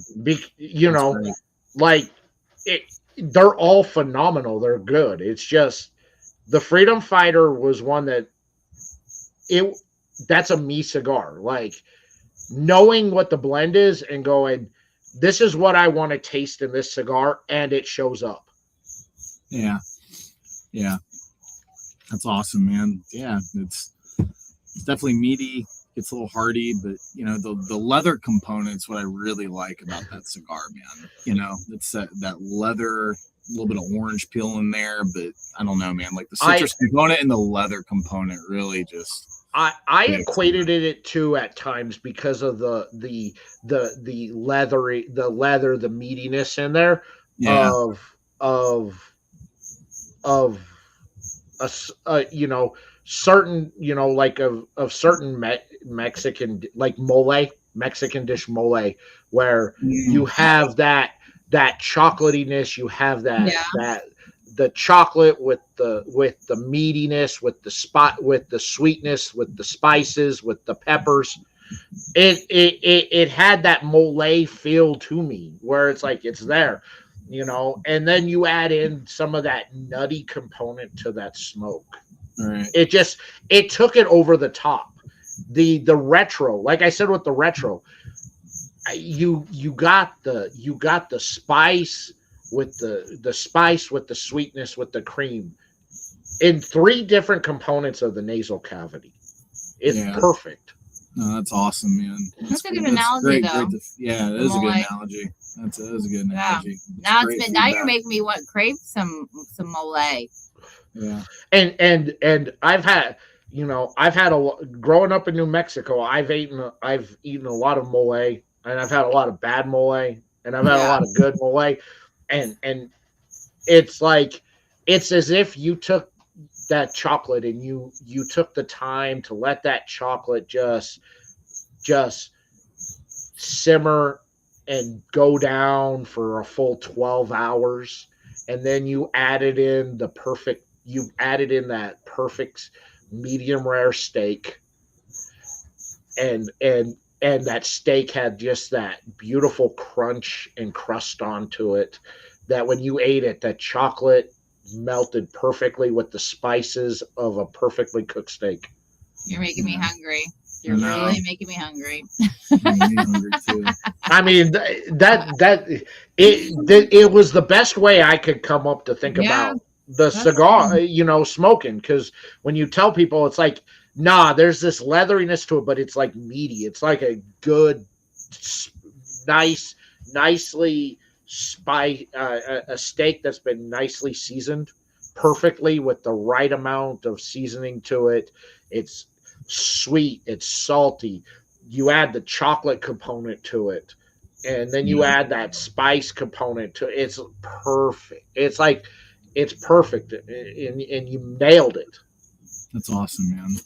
They're all phenomenal. They're good. It's just. The Freedom Fighter was one that's a me cigar. Like knowing what the blend is and going, this is what I want to taste in this cigar, and it shows up. Yeah. That's awesome, man. Yeah, it's definitely meaty. It's a little hearty, but the leather component's what I really like about that cigar, man. It's that leather. A little bit of orange peel in there, but I don't know, man. Like the citrus component and the leather component really just. I equated it to at times because of the leather, the meatiness in there of you know, certain, you know, like of certain Mexican, like Mexican dish mole, where you have that chocolatiness, you have that the chocolate with the meatiness, with the sweetness, with the spices, with the peppers. It had that mole feel to me, where it's like it's there, you know, and then you add in some of that nutty component to that smoke. Right. It took it over the top. The retro, like I said with the retro, you got the spice with the spice, with the sweetness, with the cream in 3 different components of the nasal cavity. It's perfect. No, that's awesome, man. That's a good analogy, though. Yeah, that is a good analogy. That is a good analogy. Now you're making me crave some mole. Yeah. And I've had, you know, growing up in New Mexico, I've eaten a lot of mole, and I've had a lot of bad mole, and I've had a lot of good mole, and it's like, it's as if you took that chocolate and you took the time to let that chocolate just simmer and go down for a full 12 hours, and then you added in that perfect medium rare steak, and that steak had just that beautiful crunch and crust onto it, that when you ate it, that chocolate melted perfectly with the spices of a perfectly cooked steak. You're making me hungry. You're really making me hungry. I mean, it was the best way I could come up to think about the cigar, you know, smoking, because when you tell people, it's like, nah, there's this leatheriness to it, but it's like meaty. It's like a good, nicely a steak that's been nicely seasoned perfectly with the right amount of seasoning to it. It's sweet, it's salty. You add the chocolate component to it, and then you add that spice component to it. It's perfect. It's like, it's perfect, and you nailed it. That's awesome, man.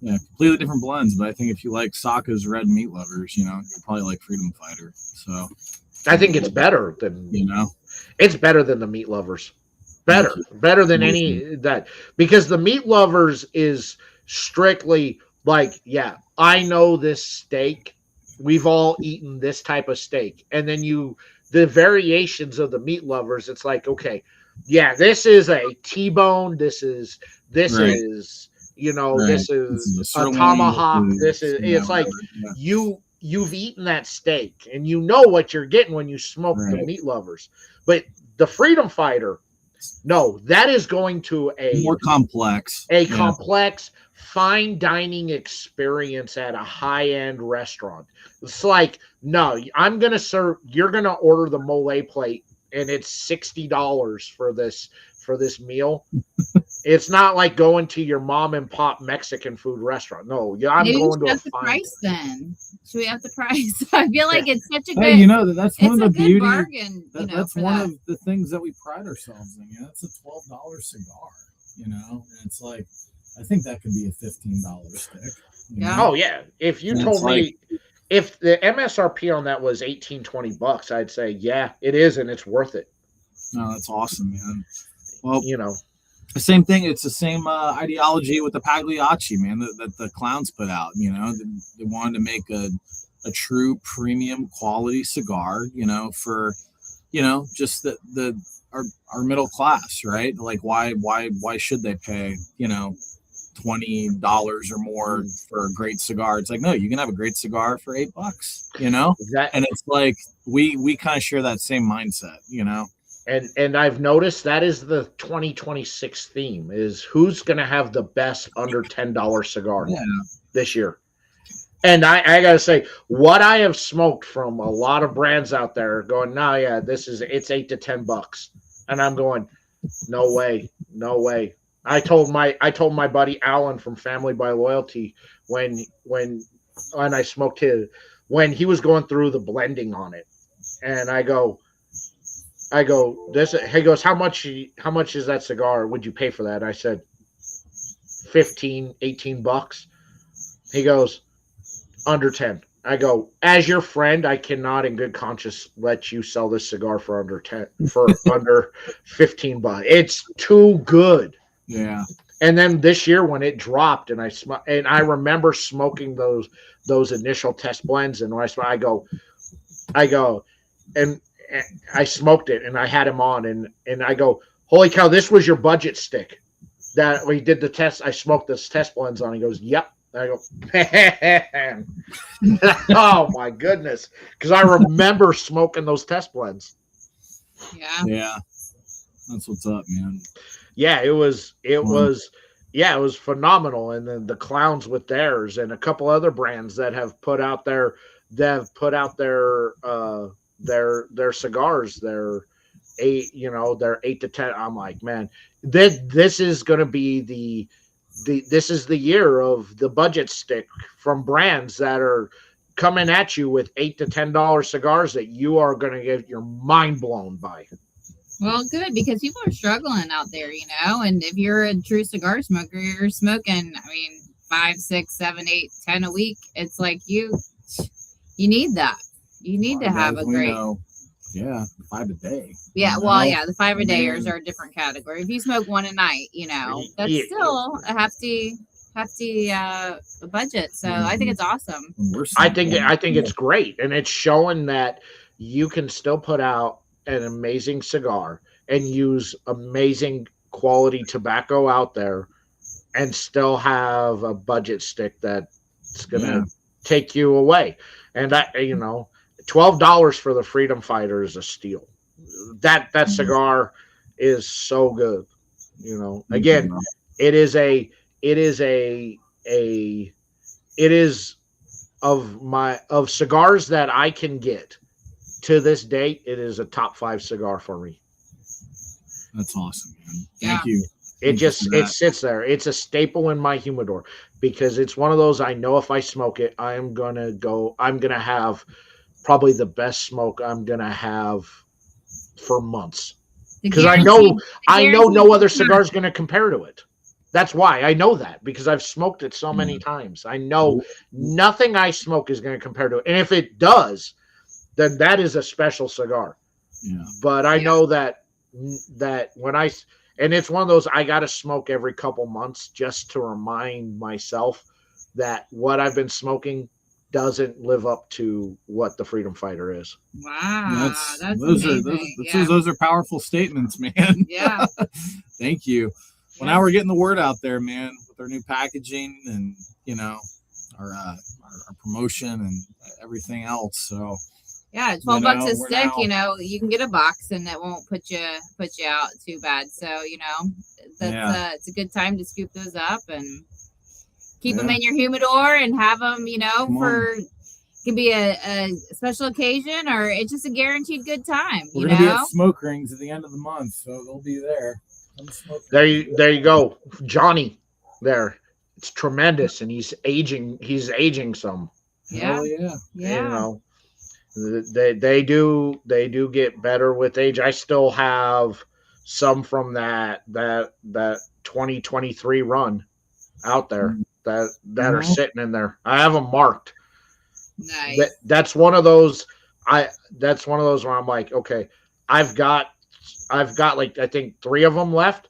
Yeah, completely different blends, but I think if you like Saka's red meat lovers, you know, you'll probably like Freedom Fighter. So I think it's better than, you know, it's better than the meat lovers. Better than any that, because the meat lovers is strictly like, yeah, I know this steak. We've all eaten this type of steak. And then the variations of the meat lovers, it's like, okay, yeah, this is a T-bone. This is, you know, this is a tomahawk. This is, it's like, you've eaten that steak and you know what you're getting when you smoke the meat lovers. But the Freedom Fighter, no, that is going to a more complex, complex fine dining experience at a high-end restaurant. It's like, no, you're going to order the mole plate and it's $60 for this meal. It's not like going to your mom and pop Mexican food restaurant. No, I'm going to a fine price then. Should we have the price? I feel like it's such a good. Hey, you know, that's one of the beauty. Bargain, that's one of the things that we pride ourselves in. You know, it's a $12 cigar. You know, and it's like, I think that could be a $15 stick. Oh yeah. If you told me, if the MSRP on that was $18-20, I'd say, yeah, it is, and it's worth it. No, that's awesome, man. Well, you know, the same thing. It's the same ideology with the Pagliacci, man, that the clowns put out. You know, they wanted to make a true premium quality cigar, you know, for, you know, just our middle class, right? Like, why should they pay, you know, $20 or more for a great cigar? It's like, no, you can have a great cigar for $8, you know? And it's like, we kind of share that same mindset, you know? And I've noticed that is the 2026 theme, is who's going to have the best under $10 cigar this year. And I got to say, what I have smoked from a lot of brands out there going, no, yeah, it's $8 to $10. And I'm going, no way. I told my buddy Alan from Family by Loyalty when I smoked his, when he was going through the blending on it, and I go, this. He goes, how much is that cigar? Would you pay for that? I said, 15, 18 bucks. He goes, under 10. I go, as your friend, I cannot in good conscience let you sell this cigar for under 15 bucks. It's too good. Yeah. And then this year when it dropped, and I remember smoking those initial test blends, and when I go, and I smoked it, and I had him on, and I go, holy cow, this was your budget stick that we did the test. I smoked this test blends on. He goes, yep. I go, man. Oh my goodness, because I remember smoking those test blends. Yeah, that's what's up, man. Yeah, it was phenomenal. And then the Clowns with theirs, and a couple other brands that have put out their cigars, their 8 to 10. I'm like, man, this is going to be this is the year of the budget stick from brands that are coming at you with $8 to $10 cigars that you are going to get your mind blown by. Well, good, because people are struggling out there, and if you're a true cigar smoker, you're smoking, 5, 6, 7, 8, 10 a week. It's like you need that. You need to have a great. Yeah, 5 a day. Yeah, the 5 a dayers are a different category. If you smoke 1 a night, that's still a hefty budget. So I think it's awesome. I think it's great, and it's showing that you can still put out an amazing cigar and use amazing quality tobacco out there, and still have a budget stick that's gonna take you away. And that $12 for the Freedom Fighter is a steal. That cigar is so good. Again, it is of cigars that I can get to this date, it is a top 5 cigar for me. That's awesome, man. Thank you. It sits there. It's a staple in my humidor, because it's one of those, I know if I smoke it, I'm going to have probably the best smoke I'm going to have for months. Because I know no other cigar is going to compare to it. That's why I know that, because I've smoked it so many times. I know nothing I smoke is going to compare to it. And if it does, then that is a special cigar. Yeah. But I know that when and it's one of those, I got to smoke every couple months just to remind myself that what I've been smoking doesn't live up to what the Freedom Fighter is. Wow, those are powerful statements, man. Yeah. Thank you. Well, now we're getting the word out there, man, with our new packaging and our promotion and everything else. So yeah, $12 a stick. You can get a box and it won't put you out too bad. So that's it's a good time to scoop those up and keep them in your humidor and have them, it can be a special occasion, or it's just a guaranteed good time. We're going to be at Smoke Rings at the end of the month, so they'll be there. There you go. Johnny there. It's tremendous, and he's aging some. Yeah. Oh, yeah. Yeah. They do get better with age. I still have some from that 2023 run out there that are sitting in there. I have them marked. Nice. That's one of those. That's one of those where I'm like, okay, I've got like, I think 3 of them left.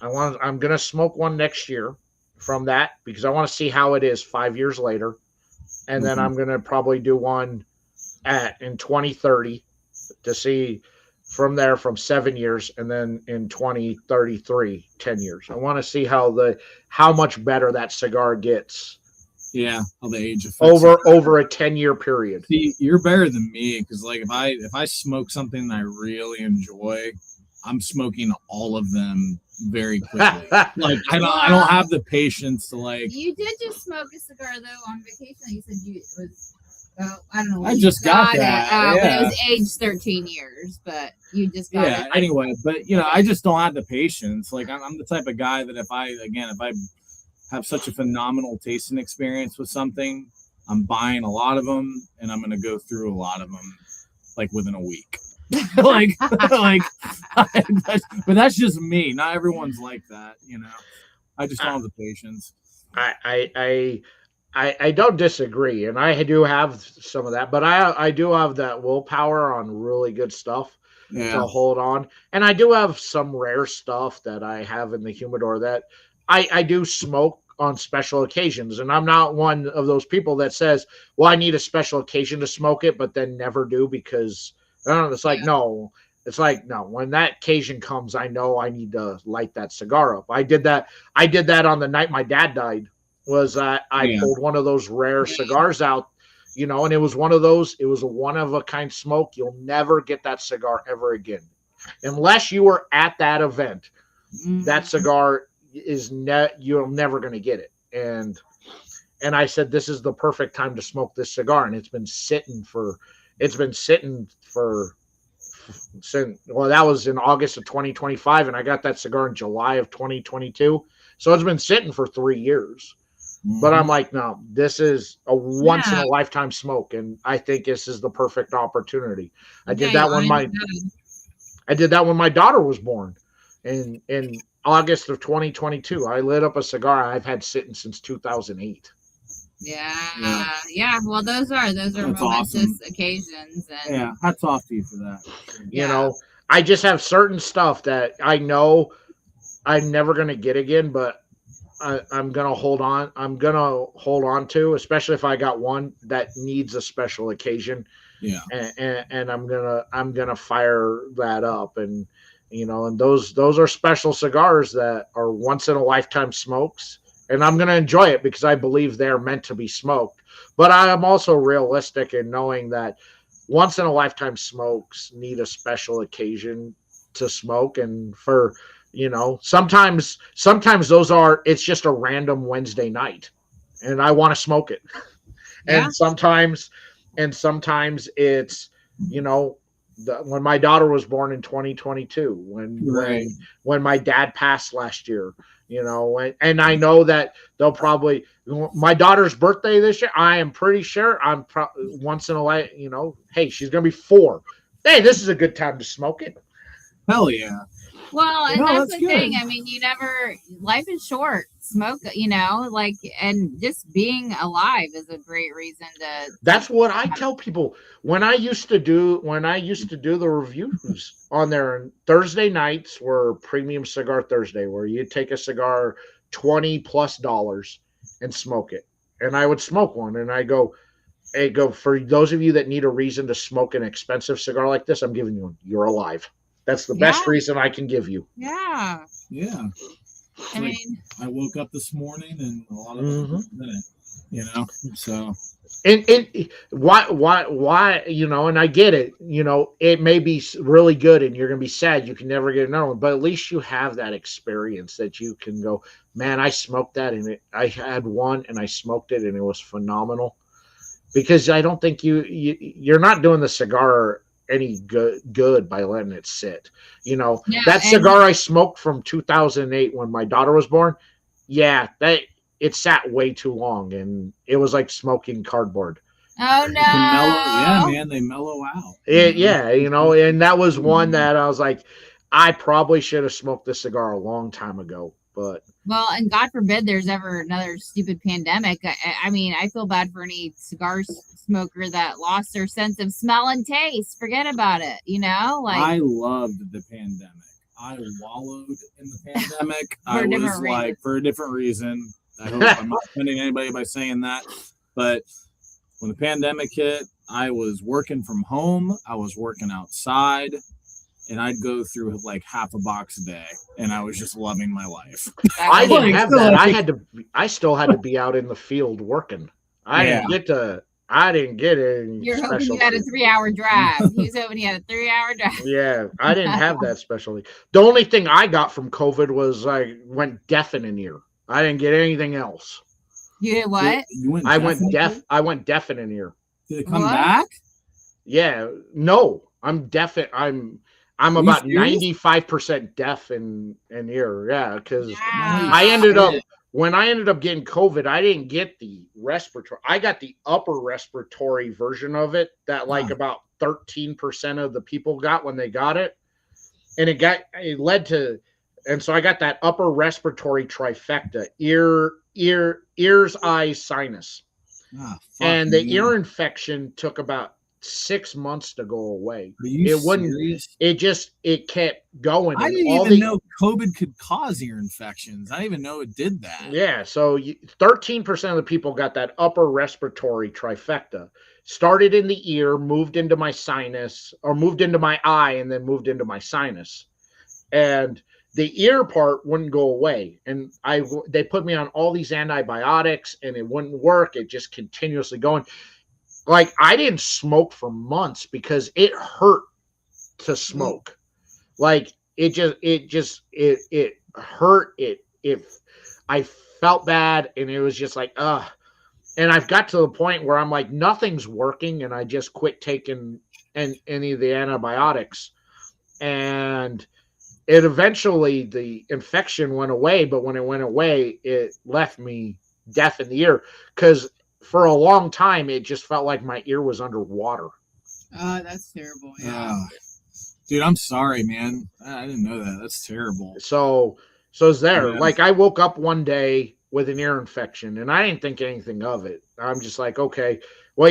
I'm gonna smoke one next year from that, because I want to see how it is 5 years later, and then I'm gonna probably do one in 2030 to see from there, from 7 years, and then in 2033, 10 years. I want to see how much better that cigar gets. Yeah, how the age affects over a 10-year period. See, you're better than me, because like if I smoke something that I really enjoy, I'm smoking all of them very quickly. Like I don't have the patience to like. You did just smoke a cigar though on vacation. You said it was. I don't know. I just got that. But it was aged 13 years, but you just got it. Anyway, but I just don't have the patience. Like I'm the type of guy that if I have such a phenomenal tasting experience with something, I'm buying a lot of them, and I'm going to go through a lot of them like within a week. but that's just me. Not everyone's like that, I just don't have the patience. I don't disagree, and I do have some of that, but I do have that willpower on really good stuff to hold on, and I do have some rare stuff that I have in the humidor that I do smoke on special occasions, and I'm not one of those people that says, well, I need a special occasion to smoke it, but then never do because I don't know, it's like, no. It's like, no, when that occasion comes, I know I need to light that cigar up. I did that on the night my dad died. I pulled one of those rare cigars out, and it was one of those, it was a one-of-a-kind smoke. You'll never get that cigar ever again. Unless you were at that event, that cigar you're never going to get it. And I said, this is the perfect time to smoke this cigar. And it's been sitting for since, well, that was in August of 2025, and I got that cigar in July of 2022. So it's been sitting for 3 years. But I'm like, no, this is a once in a lifetime smoke, and I think this is the perfect opportunity. I did that when my daughter was born in August of 2022. I lit up a cigar I've had sitting since 2008. Yeah. Well, those are momentous occasions. And hats off to you for that. You know, I just have certain stuff that I know I'm never going to get again, but I'm going to hold on. I'm going to hold on to, especially if I got one that needs a special occasion. Yeah. And I'm going to fire that up. And, and those are special cigars that are once in a lifetime smokes. And I'm going to enjoy it because I believe they're meant to be smoked. But I am also realistic in knowing that once in a lifetime smokes need a special occasion to smoke. And for, sometimes it's just a random Wednesday night and I want to smoke it. And sometimes it's, when my daughter was born in 2022, when my dad passed last year, and I know that they'll probably, my daughter's birthday this year, I am pretty sure once in a while, hey, she's going to be 4. Hey, this is a good time to smoke it. Hell yeah. Well, and that's the thing. I mean, life is short. Smoke, and just being alive is a great reason to. That's what I tell people when I used to do the reviews on there. And Thursday nights were Premium Cigar Thursday, where you take a cigar $20+ and smoke it. And I would smoke one, and I go, hey, for those of you that need a reason to smoke an expensive cigar like this, I'm giving you one. You're alive. That's the best reason I can give you. Yeah. Yeah. I mean, I woke up this morning and a lot of it, so. And why, and I get it, it may be really good and you're going to be sad. You can never get another one, but at least you have that experience that you can go, man, I smoked that and I had one and I smoked it and it was phenomenal. Because I don't think you're not doing the cigar any good by letting it sit. That cigar I smoked from 2008 when my daughter was born, it sat way too long and it was like smoking cardboard. Oh no. They mellow out. And that was one that I was like, I probably should have smoked this cigar a long time ago. But and God forbid there's ever another stupid pandemic. I mean, I feel bad for any cigar smoker that lost their sense of smell and taste. Forget about it. I loved the pandemic. I wallowed in the pandemic. For a different reason. I hope I'm not offending anybody by saying that. But when the pandemic hit, I was working from home. I was working outside. And I'd go through like half a box a day, and I was just loving my life. I didn't have that. I still had to be out in the field working. I didn't get any. You're hoping you had a 3-hour drive. He was hoping he had a 3-hour drive. Yeah, I didn't have that specialty. The only thing I got from COVID was I went deaf in an ear. I didn't get anything else. You did what? I went deaf in an ear. Did it come back? Yeah. No, I'm deaf. I'm about 95% deaf in ear. Yeah, because when I ended up getting COVID, I didn't get the respiratory. I got the upper respiratory version of it that about 13% of the people got when they got it. And it led to And so I got that upper respiratory trifecta: ears, eyes, sinus. And the ear infection took about 6 months to go away. Are you serious? It kept going. I didn't even know COVID could cause ear infections. I didn't even know it did that. Yeah. So 13% of the people got that upper respiratory trifecta. Started in the ear, moved into my sinus, or moved into my eye, and then moved into my sinus. And the ear part wouldn't go away. And they put me on all these antibiotics and it wouldn't work. It just continuously going. Like, I didn't smoke for months because it hurt to smoke. Like, it hurt. I felt bad, and it was just like, ugh. And I've got to the point where I'm like, nothing's working, and I just quit taking any of the antibiotics. And it eventually, the infection went away, but when it went away, it left me deaf in the ear, because for a long time, it just felt like my ear was underwater. Oh, that's terrible. Yeah. Dude, I'm sorry, man. I didn't know that. That's terrible. So it's there. Yeah. Like, I woke up one day with an ear infection, and I didn't think anything of it. I'm just like, okay, well,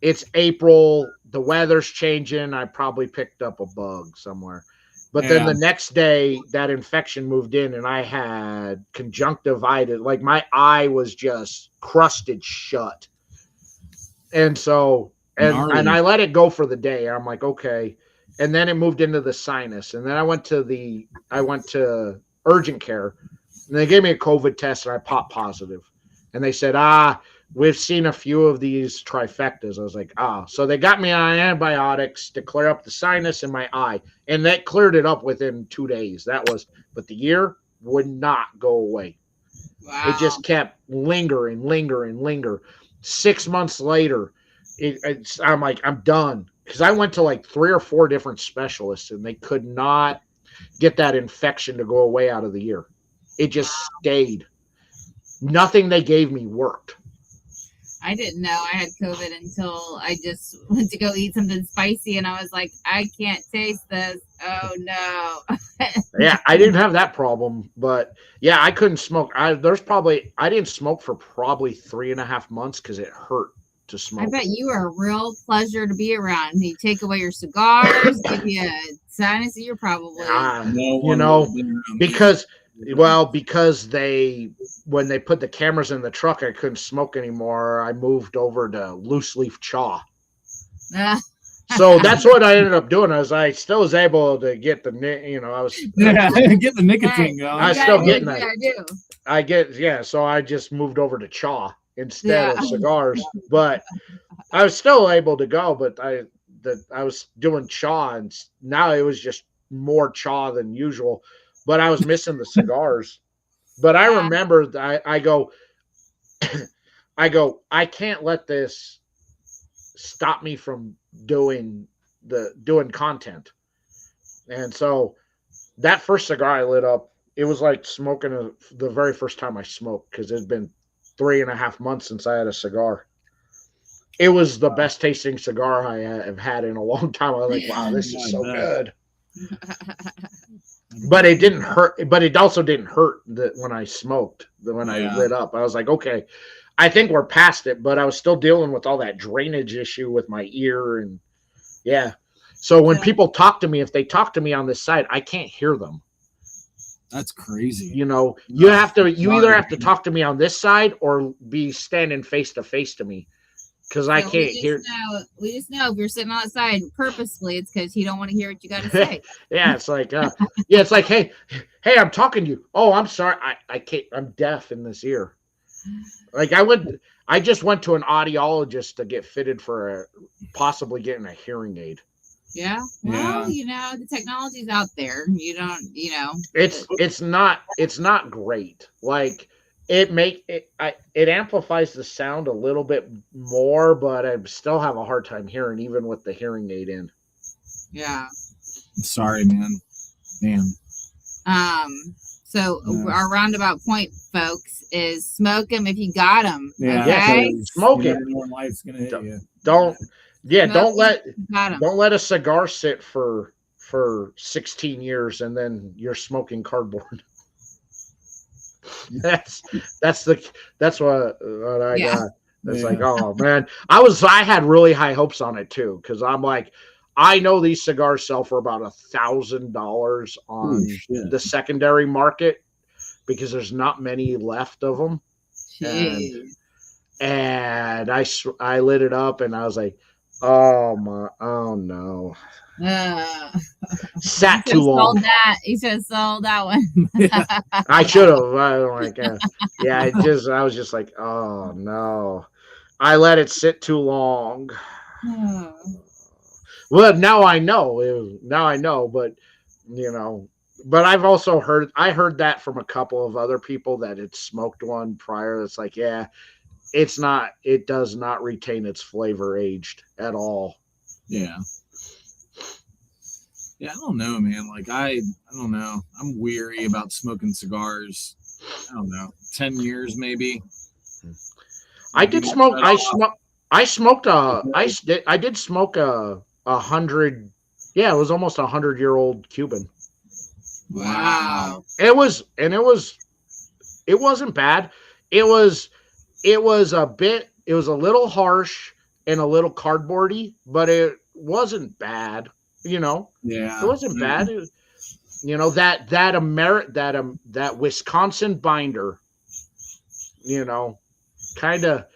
it's April. The weather's changing. I probably picked up a bug somewhere. But then the next day, that infection moved in, and I had conjunctivitis. Like, my eye was just crusted shut. And so, and I let it go for the day. I'm like, okay. And then it moved into the sinus. And then I went to urgent care, and they gave me a COVID test, and I popped positive. And they said, we've seen a few of these trifectas. I was like, so they got me on antibiotics to clear up the sinus in my eye. And that cleared it up within 2 days. But the ear would not go away. Wow. It just kept linger. 6 months later, I'm like, I'm done. Because I went to like 3 or 4 different specialists, and they could not get that infection to go away out of the ear. It just stayed. Nothing they gave me worked. I didn't know I had COVID until I just went to go eat something spicy, and I was like, I can't taste this. Oh no. Yeah, I didn't have that problem, but yeah, I couldn't smoke. I didn't smoke for probably 3.5 months because it hurt to smoke. I bet you are a real pleasure to be around. You take away your cigars, give you a sinus ear, probably. Because when they put the cameras in the truck, I couldn't smoke anymore. I moved over to loose leaf chaw. So that's what I ended up doing. I still was able to get the, get the nicotine going. I was still getting that. So I just moved over to chaw instead of cigars, but I was still able to go. But I was doing chaw, and now it was just more chaw than usual. But I was missing the cigars. But I remember I go, I can't let this stop me from doing content. And so that first cigar I lit up, it was like smoking the very first time I smoked, because it's been 3.5 months since I had a cigar. It was the best tasting cigar I have had in a long time. I was like, wow, this is so good. But it didn't hurt. But it also didn't hurt when I smoked. When I lit up, I was like, okay, I think we're past it. But I was still dealing with all that drainage issue with my ear, and So when people talk to me, if they talk to me on this side, I can't hear them. That's crazy. You either have to talk to me on this side or be standing face to face to me. Because I can't hear. We just know if you're sitting on that side purposefully, it's because you don't want to hear what you got to say. It's like, it's like, hey, I'm talking to you. Oh, I'm sorry, I can't. I'm deaf in this ear. Like I just went to an audiologist to get fitted for possibly getting a hearing aid. Yeah. Well, the technology's out there. You don't, It's not great. Like. It amplifies the sound a little bit more, but I still have a hard time hearing even with the hearing aid in. Yeah. Sorry, man. Damn. So our roundabout point, folks, is smoke them if you got them. Yeah. Okay. Smoke it. Life's gonna hit you. Don't let a cigar sit for for 16 years and then you're smoking cardboard. that's what I got. It's like, oh man, I had really high hopes on it too, because I'm like, I know these cigars sell for about $1,000 on the secondary market because there's not many left of them. And I lit it up and I was like, oh no. Sat too long. You should have sold that one. I should have. I was just like, oh no. I let it sit too long. Well, now I know, but but I've also heard that from a couple of other people that had smoked one prior. It's like, it does not retain its flavor aged at all. Yeah, I don't know, man. Like, I don't know. I'm weary about smoking cigars. I don't know, 10 years maybe. I did smoke. I smoked I did smoke a 100. Yeah, it was almost 100-year-old Cuban. Wow. It wasn't bad. It was a little harsh and a little cardboardy, but it wasn't bad. Yeah, it wasn't bad. That Wisconsin binder, kind of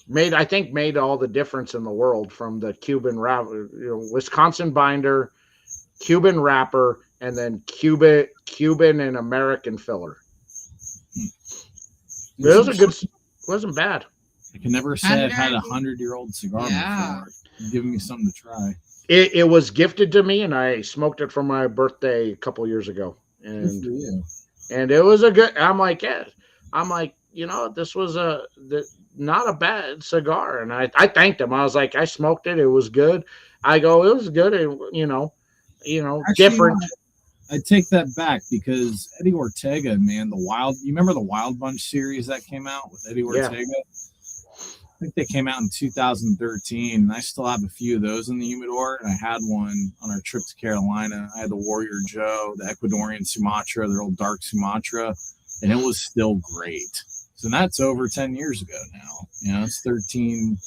made all the difference in the world, from the Cuban wrapper, Wisconsin binder, Cuban wrapper, and then Cuban and American filler. It wasn't bad. I can never say I've had a 100-year-old cigar before. You're giving me something to try. It was gifted to me, and I smoked it for my birthday a couple years ago, and it was a good. I'm like, this was not a bad cigar, and I thanked him. I was like, I smoked it. It was good. I go, it was good, and actually, different. I take that back, because Eddie Ortega, man, you remember the Wild Bunch series that came out with Eddie Ortega? Yeah. I think they came out in 2013, and I still have a few of those in the humidor. And I had one on our trip to Carolina. I had the Warrior Joe, the Ecuadorian Sumatra, their old dark Sumatra, and it was still great. So that's over 10 years ago now. It's 13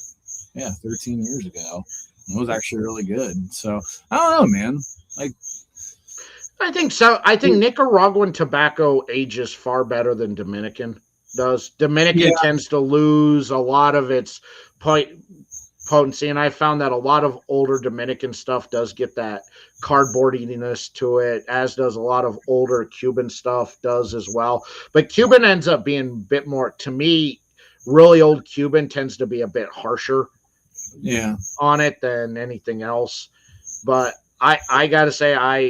years ago. It was actually really good. So I don't know, man. Like, I think so. I think Nicaraguan tobacco ages far better than Dominican does. Dominican tends to lose a lot of its potency, and I found that a lot of older Dominican stuff does get that cardboardiness to it, as does a lot of older Cuban stuff does as well. But Cuban ends up being a bit more, to me, really old Cuban tends to be a bit harsher on it than anything else. But I gotta say, I'll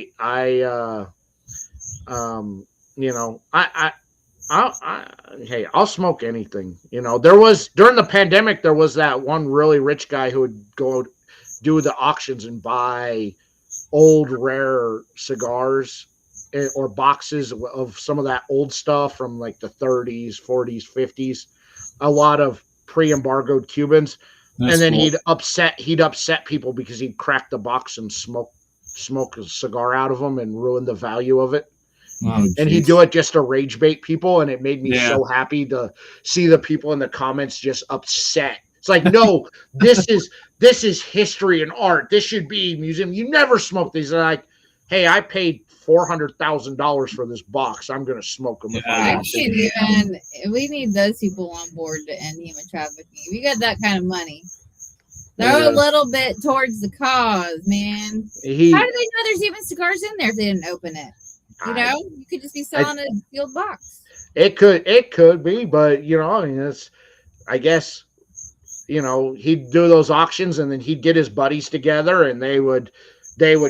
smoke anything. There was, during the pandemic, there was that one really rich guy who would go do the auctions and buy old rare cigars or boxes of some of that old stuff from like the 30s, 40s, 50s, a lot of pre-embargoed Cubans. That's and then cool. he'd upset people because he'd crack the box and smoke a cigar out of them and ruin the value of it. Oh, and he'd do it just to rage bait people, and it made me so happy to see the people in the comments just upset. It's like, no, this is history and art. This should be a museum. You never smoke these. They're like, hey, I paid $400,000 for this box. I'm going to smoke them. We need those people on board to end human trafficking. If you got that kind of money, throw a little bit towards the cause, man. How do they know there's even cigars in there if they didn't open it? You could just be selling a sealed box. It could be, but I guess, he'd do those auctions, and then he'd get his buddies together, and they would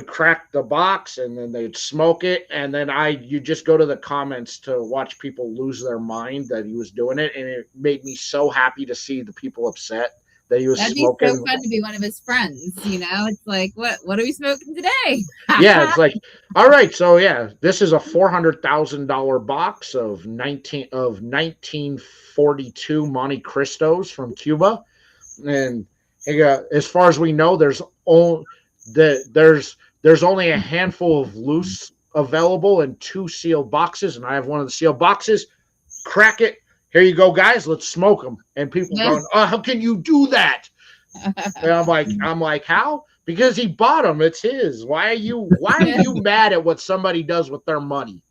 crack the box, and then they'd smoke it, and then you just go to the comments to watch people lose their mind that he was doing it, and it made me so happy to see the people upset that he was smoking. That'd be so fun to be one of his friends, It's like, what are we smoking today? It's like, all right, so this is a $400,000 box of 1942 Monte Cristos from Cuba, and as far as we know, there's There's only a handful of loose available in 2 sealed boxes, and I have one of the sealed boxes. Crack it. Here you go, guys. Let's smoke them. And people going, oh, how can you do that? And I'm like, how? Because he bought them. It's his. Why are you mad at what somebody does with their money?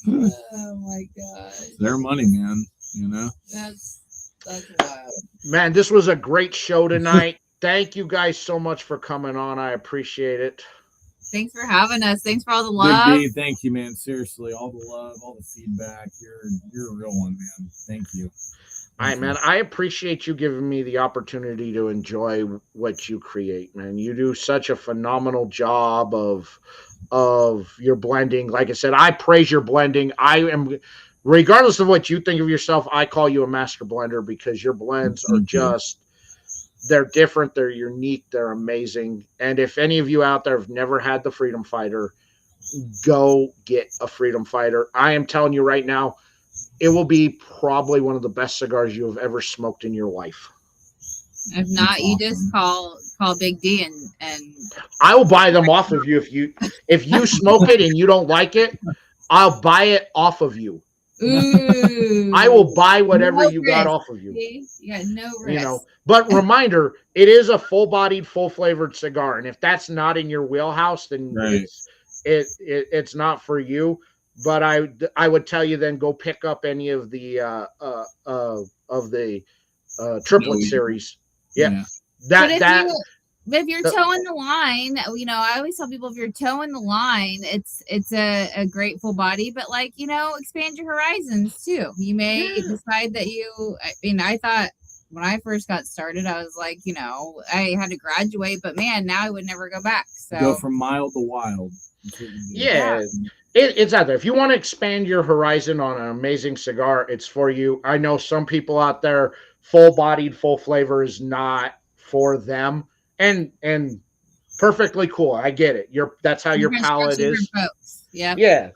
Oh my God. It's their money, man. You know? That's wild. Man, this was a great show tonight. Thank you guys so much for coming on. I appreciate it. Thanks for having us. Thanks for all the love. Big D, thank you, man. Seriously, all the love, all the feedback. You're a real one, man. Thank you. All right, man. I appreciate you giving me the opportunity to enjoy what you create, man. You do such a phenomenal job of your blending. Like I said, I praise your blending. I am, regardless of what you think of yourself, I call you a master blender because your blends are just, they're different, they're unique, they're amazing. And if any of you out there have never had the Freedom Fighter, go get a Freedom Fighter. I am telling you right now, it will be probably one of the best cigars you have ever smoked in your life. If not, you just call Big D and I will buy them off of you if you smoke it and you don't like it. I'll buy it off of you. Ooh. I will buy whatever No you risk. got off of you. Yeah, no risk. But reminder, it is a full-bodied, full-flavored cigar, and if that's not in your wheelhouse, then Right. it's not for you. But I would tell you then go pick up any of the triplet series. Yeah. If you're towing the line, I always tell people if you're towing the line, it's a great full body, but expand your horizons too. You may decide that I thought when I first got started, I was like, I had to graduate, but man, now I would never go back. So go from mild to wild. Yeah. It's out there. If you want to expand your horizon on an amazing cigar, it's for you. I know some people out there, full-bodied, full flavor is not for them, and perfectly cool. I get it. That's how your palate is. Yeah.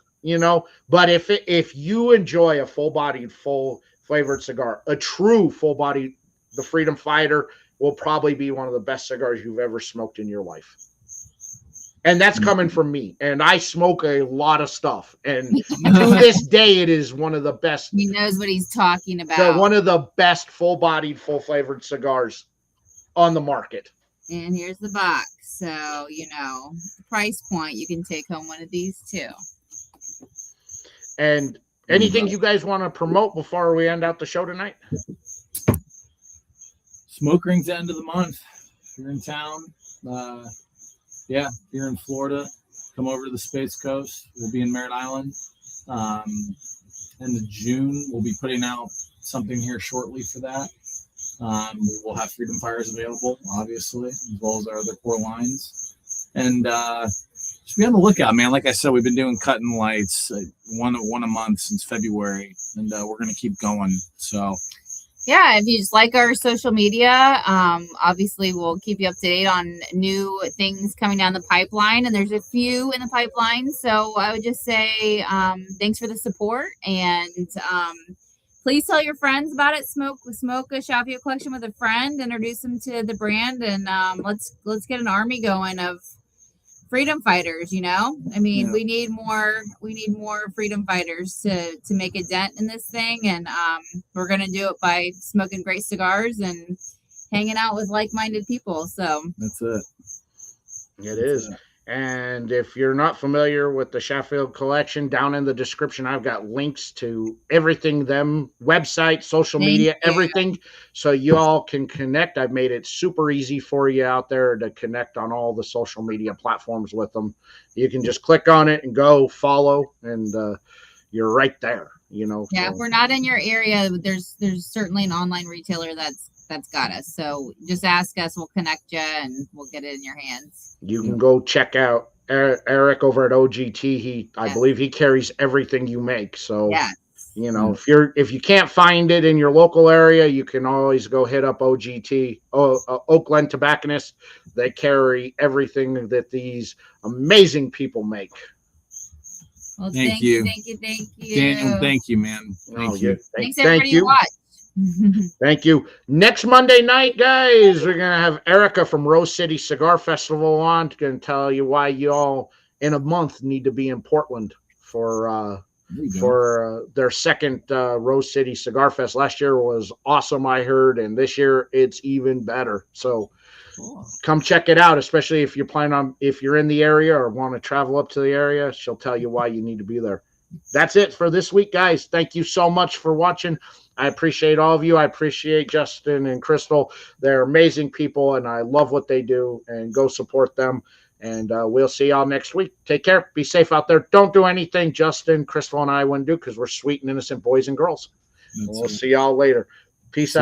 But if you enjoy a full-bodied, full-flavored cigar, a true full-bodied, the Freedom Fighter will probably be one of the best cigars you've ever smoked in your life. And that's coming from me. And I smoke a lot of stuff. And to this day, it is one of the best. He knows what he's talking about. One of the best full-bodied, full-flavored cigars on the market. And here's the box. So, the price point, you can take home one of these too. And anything you guys want to promote before we end out the show tonight? Smoke Ring's the end of the month. If you're in town, if you're in Florida, come over to the Space Coast. We'll be in Merritt Island. End of June, we'll be putting out something here shortly for that. We will have Freedom Fires available, obviously, as well as our other core lines. And just be on the lookout, man. Like I said, we've been doing cutting lights, one a month since February, and we're going to keep going. So, yeah, if you just like our social media, obviously we'll keep you up to date on new things coming down the pipeline, and there's a few in the pipeline. So I would just say thanks for the support, and please tell your friends about it. Smoke a Chaffiot collection with a friend, introduce them to the brand, and let's get an army going of Freedom Fighters. We need more Freedom Fighters to make a dent in this thing, and we're gonna do it by smoking great cigars and hanging out with like-minded people. So that's it. It is. And if you're not familiar with the Chaffiot collection, down in the description, I've got links to everything, them website, social media, everything. So you all can connect. I've made it super easy for you out there to connect on all the social media platforms with them. You can just click on it and go follow, and you're right there, Yeah, So. if we're not in your area, there's certainly an online retailer that's got us. So just ask us, we'll connect you, and we'll get it in your hands. You can go check out Eric over at OGT. I believe he carries everything you make. So, if you can't find it in your local area, you can always go hit up OGT, Oakland Tobacconist. They carry everything that these amazing people make. Well, thank you. Daniel, thank you, man. Thanks everybody who watched. Thank you. Next Monday night, guys, we're going to have Erica from Rose City Cigar Festival on. Going to tell you why you all in a month need to be in Portland for their second Rose City Cigar Fest. Last year was awesome, I heard, and this year it's even better. So come check it out, especially if you're in the area or want to travel up to the area. She'll tell you why you need to be there. That's it for this week, guys. Thank you so much for watching. I appreciate all of you. I appreciate Justin and Crystal. They're amazing people, and I love what they do, and go support them. And we'll see y'all next week. Take care. Be safe out there. Don't do anything Justin, Crystal, and I wouldn't do, because we're sweet and innocent boys and girls. We'll see y'all later. Peace out.